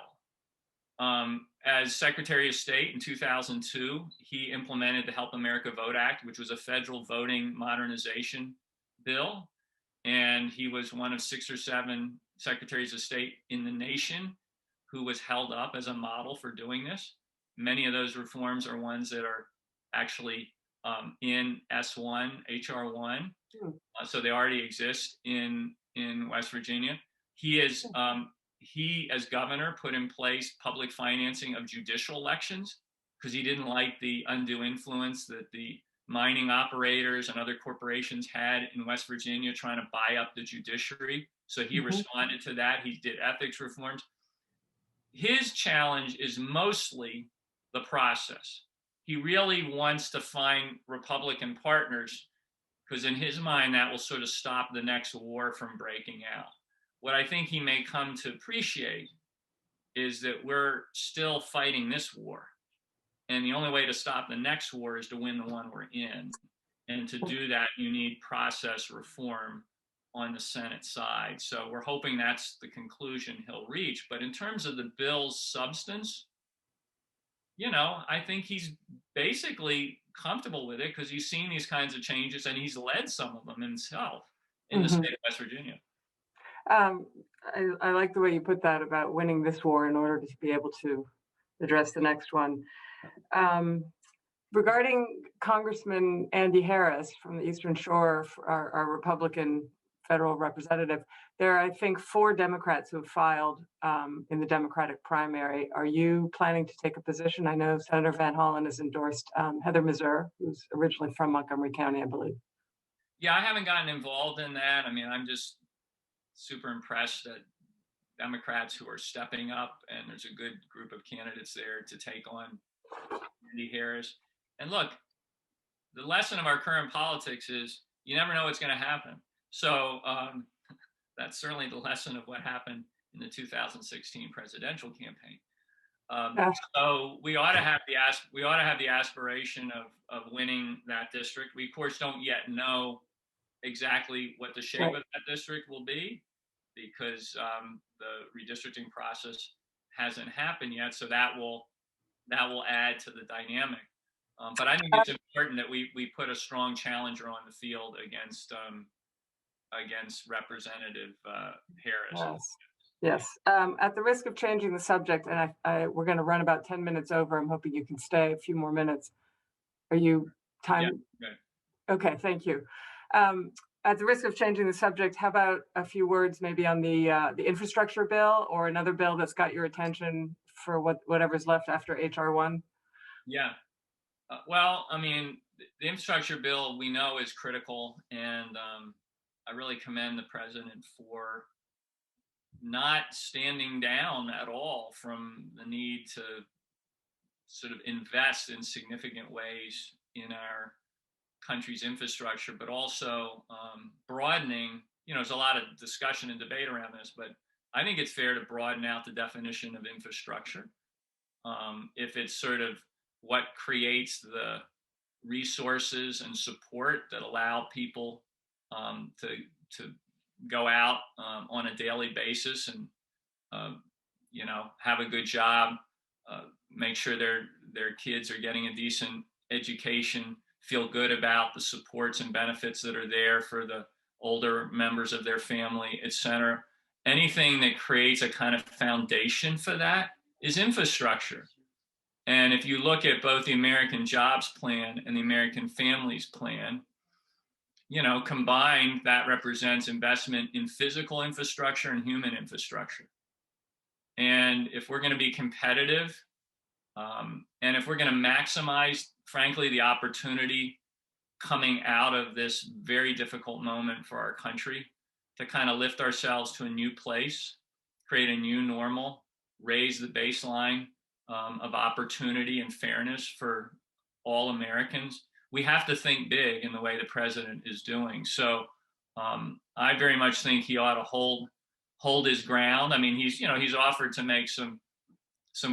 As Secretary of State in 2002, he implemented the Help America Vote Act, which was a federal voting modernization bill. And he was one of 6 or 7 secretaries of state in the nation who was held up as a model for doing this. Many of those reforms are ones that are actually in S1, HR1. So they already exist in West Virginia. He is he, as governor, put in place public financing of judicial elections because he didn't like the undue influence that the mining operators and other corporations had in West Virginia trying to buy up the judiciary. So he responded to that. He did ethics reforms. His challenge is mostly the process. He really wants to find Republican partners because in his mind, that will sort of stop the next war from breaking out. What I think he may come to appreciate is that we're still fighting this war. And the only way to stop the next war is to win the one we're in. And to do that, you need process reform on the Senate side. So we're hoping that's the conclusion he'll reach. But in terms of the bill's substance, I think he's basically comfortable with it because he's seen these kinds of changes and he's led some of them himself in the state of West Virginia. I like the way you put that about winning this war in order to be able to address the next one. Regarding Congressman Andy Harris from the Eastern Shore, our Republican federal representative, there are, I think, 4 Democrats who have filed in the Democratic primary. Are you planning to take a position? I know Senator Van Hollen has endorsed Heather Mazur, who's originally from Montgomery County, I believe. Yeah, I haven't gotten involved in that. I mean, I'm just super impressed that Democrats who are stepping up, and there's a good group of candidates there to take on Andy Harris. And look, the lesson of our current politics is you never know what's going to happen. So that's certainly the lesson of what happened in the 2016 presidential campaign. So we ought to have the aspiration of winning that district. We of course don't yet know exactly what the shape of that district will be because the redistricting process hasn't happened yet. So that will add to the dynamic. But I think it's important that we put a strong challenger on the field against Representative Harris. Yes. At the risk of changing the subject, and we're going to run about 10 minutes over. I'm hoping you can stay a few more minutes. Are you time? Yeah, okay, thank you. At the risk of changing the subject, how about a few words maybe on the infrastructure bill or another bill that's got your attention for whatever's left after HR1? Yeah. Well, I mean, the infrastructure bill we know is critical, and I really commend the president for not standing down at all from the need to sort of invest in significant ways in our country's infrastructure, but also broadening. There's a lot of discussion and debate around this, but I think it's fair to broaden out the definition of infrastructure. If it's sort of what creates the resources and support that allow people to go out on a daily basis and have a good job, make sure their kids are getting a decent education, feel good about the supports and benefits that are there for the older members of their family, etc. Anything that creates a kind of foundation for that is infrastructure. And if you look at both the American Jobs Plan and the American Families Plan, combined, that represents investment in physical infrastructure and human infrastructure. And if we're going to be competitive, and if we're going to maximize, frankly, the opportunity coming out of this very difficult moment for our country to kind of lift ourselves to a new place, create a new normal, raise the baseline of opportunity and fairness for all Americans, we have to think big in the way the president is doing. So I very much think he ought to hold his ground. I mean, he's offered to make some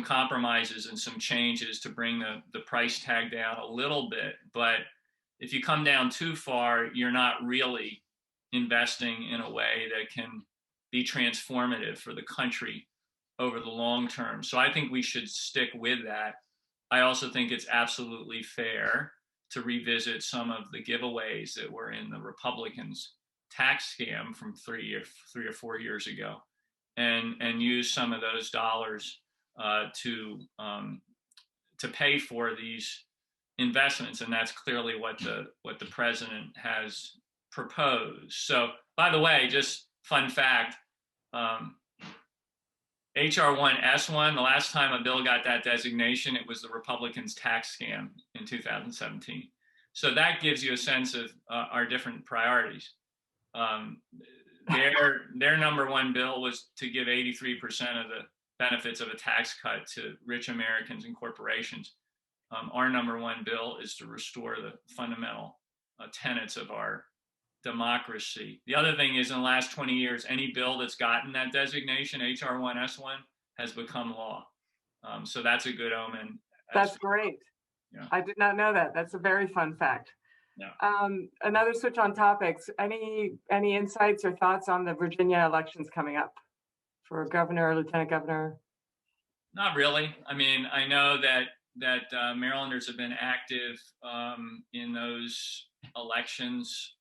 compromises and some changes to bring the price tag down a little bit. But if you come down too far, you're not really investing in a way that can be transformative for the country over the long term. So I think we should stick with that. I also think it's absolutely fair to revisit some of the giveaways that were in the Republicans' tax scam from 3 or 4 years ago, and use some of those dollars to pay for these investments, and that's clearly what the president has proposed. So, by the way, just fun fact. HR1S1, the last time a bill got that designation, it was the Republicans' tax scam in 2017. So that gives you a sense of our different priorities. Their number one bill was to give 83% of the benefits of a tax cut to rich Americans and corporations. Our number one bill is to restore the fundamental tenets of our democracy. The other thing is, in the last 20 years, any bill that's gotten that designation, HR1S1, has become law. So that's a good omen. That's great. Yeah. I did not know that. That's a very fun fact. Yeah. Another switch on topics. Any insights or thoughts on the Virginia elections coming up for governor or lieutenant governor? Not really. I mean, I know that Marylanders have been active in those elections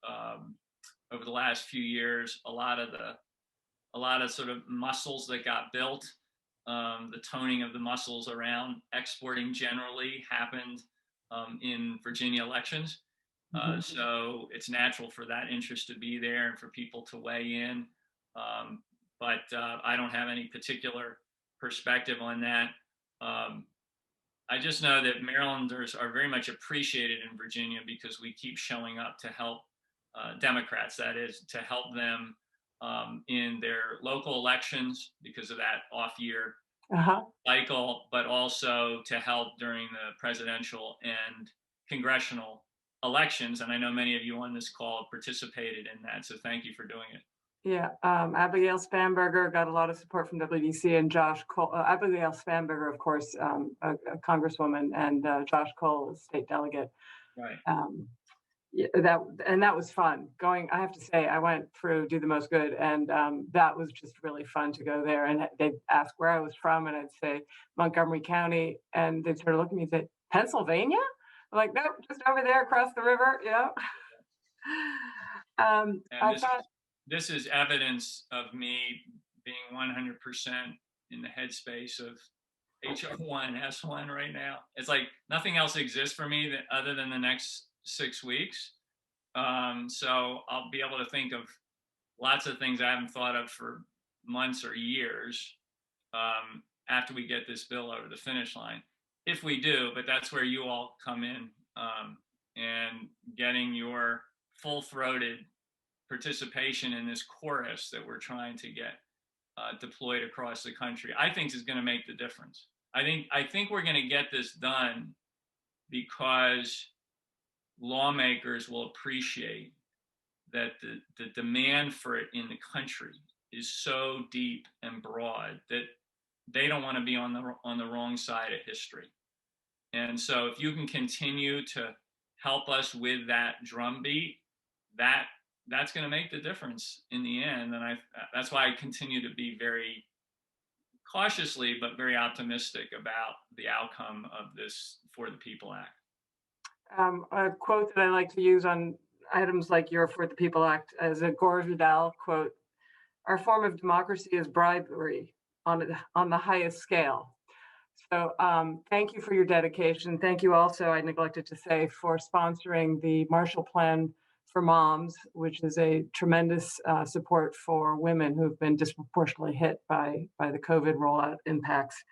over the last few years. A lot of sort of muscles that got built, the toning of the muscles around exporting generally happened in Virginia elections. So it's natural for that interest to be there and for people to weigh in. But I don't have any particular perspective on that. I just know that Marylanders are very much appreciated in Virginia because we keep showing up to help Democrats, that is, to help them in their local elections because of that off-year cycle, but also to help during the presidential and congressional elections. And I know many of you on this call have participated in that, so thank you for doing it. Yeah, Abigail Spanberger got a lot of support from WDC, and Josh Cole. Abigail Spanberger, of course, a congresswoman, and Josh Cole, state delegate. Right. Yeah, that was fun. I have to say, I went through Do the Most Good, and that was just really fun to go there. And they'd ask where I was from, and I'd say Montgomery County, and they'd sort of look at me and say, Pennsylvania? I'm like, nope, just over there across the river. Yeah. This is evidence of me being 100% in the headspace of HR1S1 right now. It's like nothing else exists for me other than the next 6 weeks. So I'll be able to think of lots of things I haven't thought of for months or years after we get this bill over the finish line. If we do, but that's where you all come in and getting your full-throated participation in this chorus that we're trying to get deployed across the country, I think is going to make the difference. I think we're going to get this done because lawmakers will appreciate that the demand for it in the country is so deep and broad that they don't want to be on the wrong side of history. And so if you can continue to help us with that drumbeat, that's going to make the difference in the end. And that's why I continue to be very cautiously but very optimistic about the outcome of this For the People Act. A quote that I like to use on items like your For the People Act is a Gore Vidal quote: "Our form of democracy is bribery on the highest scale." So thank you for your dedication. Thank you also, I neglected to say, for sponsoring the Marshall Plan for Moms, which is a tremendous support for women who've been disproportionately hit by the COVID rollout impacts.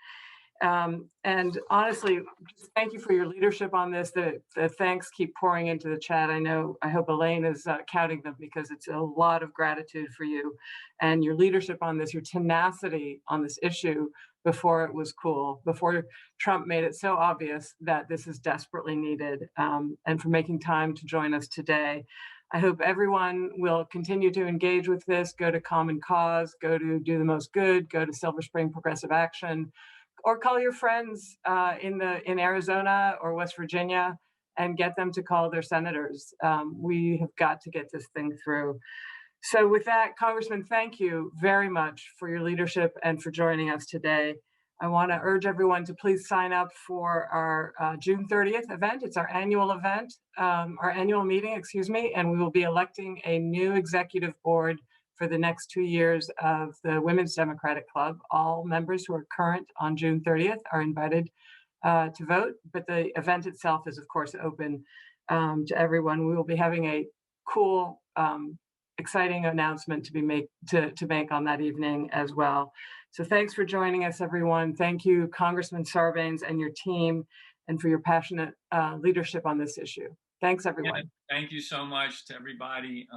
And honestly, just thank you for your leadership on this. The thanks keep pouring into the chat. I hope Elaine is counting them, because it's a lot of gratitude for you and your leadership on this, your tenacity on this issue before it was cool, before Trump made it so obvious that this is desperately needed, and for making time to join us today. I hope everyone will continue to engage with this. Go to Common Cause, go to Do the Most Good, go to Silver Spring Progressive Action, or call your friends in Arizona or West Virginia and get them to call their senators. We have got to get this thing through. So with that, Congressman, thank you very much for your leadership and for joining us today. I want to urge everyone to please sign up for our June 30th event. It's our annual event, our annual meeting, excuse me, and we will be electing a new executive board for the next 2 years of the Women's Democratic Club. All members who are current on June 30th are invited to vote, but the event itself is, of course, open to everyone. We will be having a cool, exciting announcement to make on that evening as well. So thanks for joining us, everyone. Thank you, Congressman Sarbanes and your team, and for your passionate leadership on this issue. Thanks, everyone. Yeah, thank you so much to everybody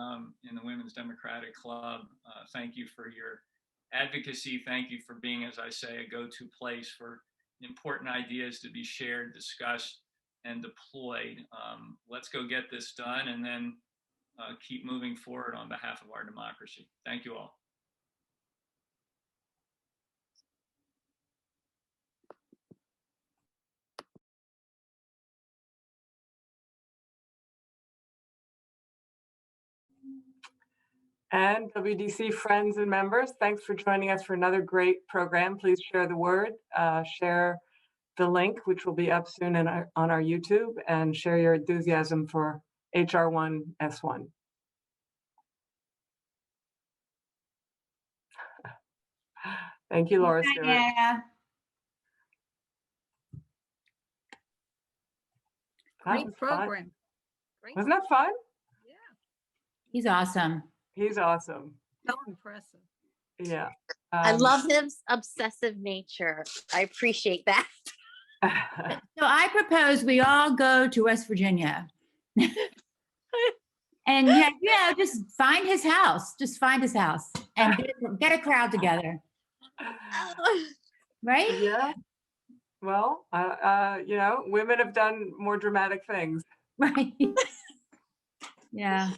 in the Women's Democratic Club. Thank you for your advocacy. Thank you for being, as I say, a go-to place for important ideas to be shared, discussed, and deployed. Let's go get this done and then keep moving forward on behalf of our democracy. Thank you all. And WDC friends and members, thanks for joining us for another great program. Please share the word, share the link, which will be up soon on our YouTube, and share your enthusiasm for HR1 S1. Thank you, Laura Stewart. Yeah. Great program. Wasn't that fun? Yeah. He's awesome. He's awesome. So impressive. Yeah. I love his obsessive nature. I appreciate that. So I propose we all go to West Virginia. And just find his house. Just find his house and get a crowd together. Right? Yeah. Well, women have done more dramatic things. Right. Yeah.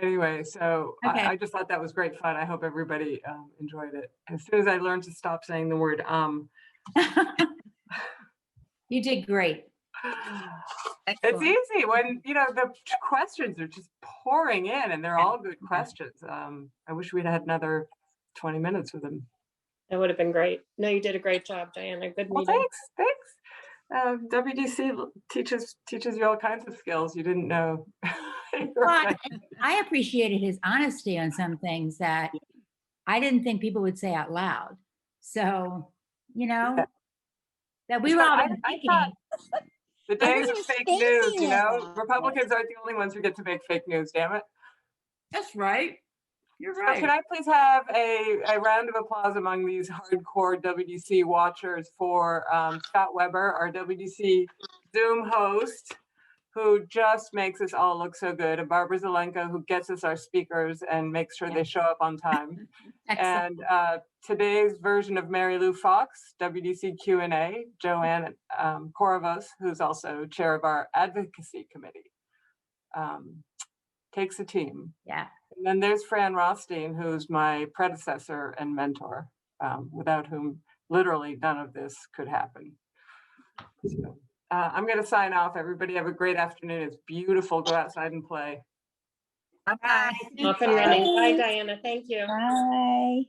Anyway, so Okay. I just thought that was great fun. I hope everybody enjoyed it. As soon as I learned to stop saying the word You did great. It's easy when, the questions are just pouring in and they're all good questions. I wish we'd had another 20 minutes with them. That would have been great. No, you did a great job, Diana. Good Well, meeting. thanks. WDC teaches you all kinds of skills you didn't know. But I appreciated his honesty on some things that I didn't think people would say out loud. So, that we were all thinking. The days of fake news, Republicans aren't the only ones who get to make fake news, damn it. That's right. You're So right. can I please have a round of applause among these hardcore WDC watchers for Scott Weber, our WDC Zoom host, who just makes us all look so good, and Barbara Zelenko, who gets us our speakers and makes sure they show up on time. Excellent. And today's version of Mary Lou Fox, WDC Q&A, Joanne Korovos, who's also chair of our advocacy committee. Takes a team. Yeah. And then there's Fran Rothstein, who's my predecessor and mentor, without whom literally none of this could happen. So, I'm going to sign off. Everybody have a great afternoon. It's beautiful. Go outside and play. Bye-bye. Off and running. Bye, Diana. Thank you. Bye.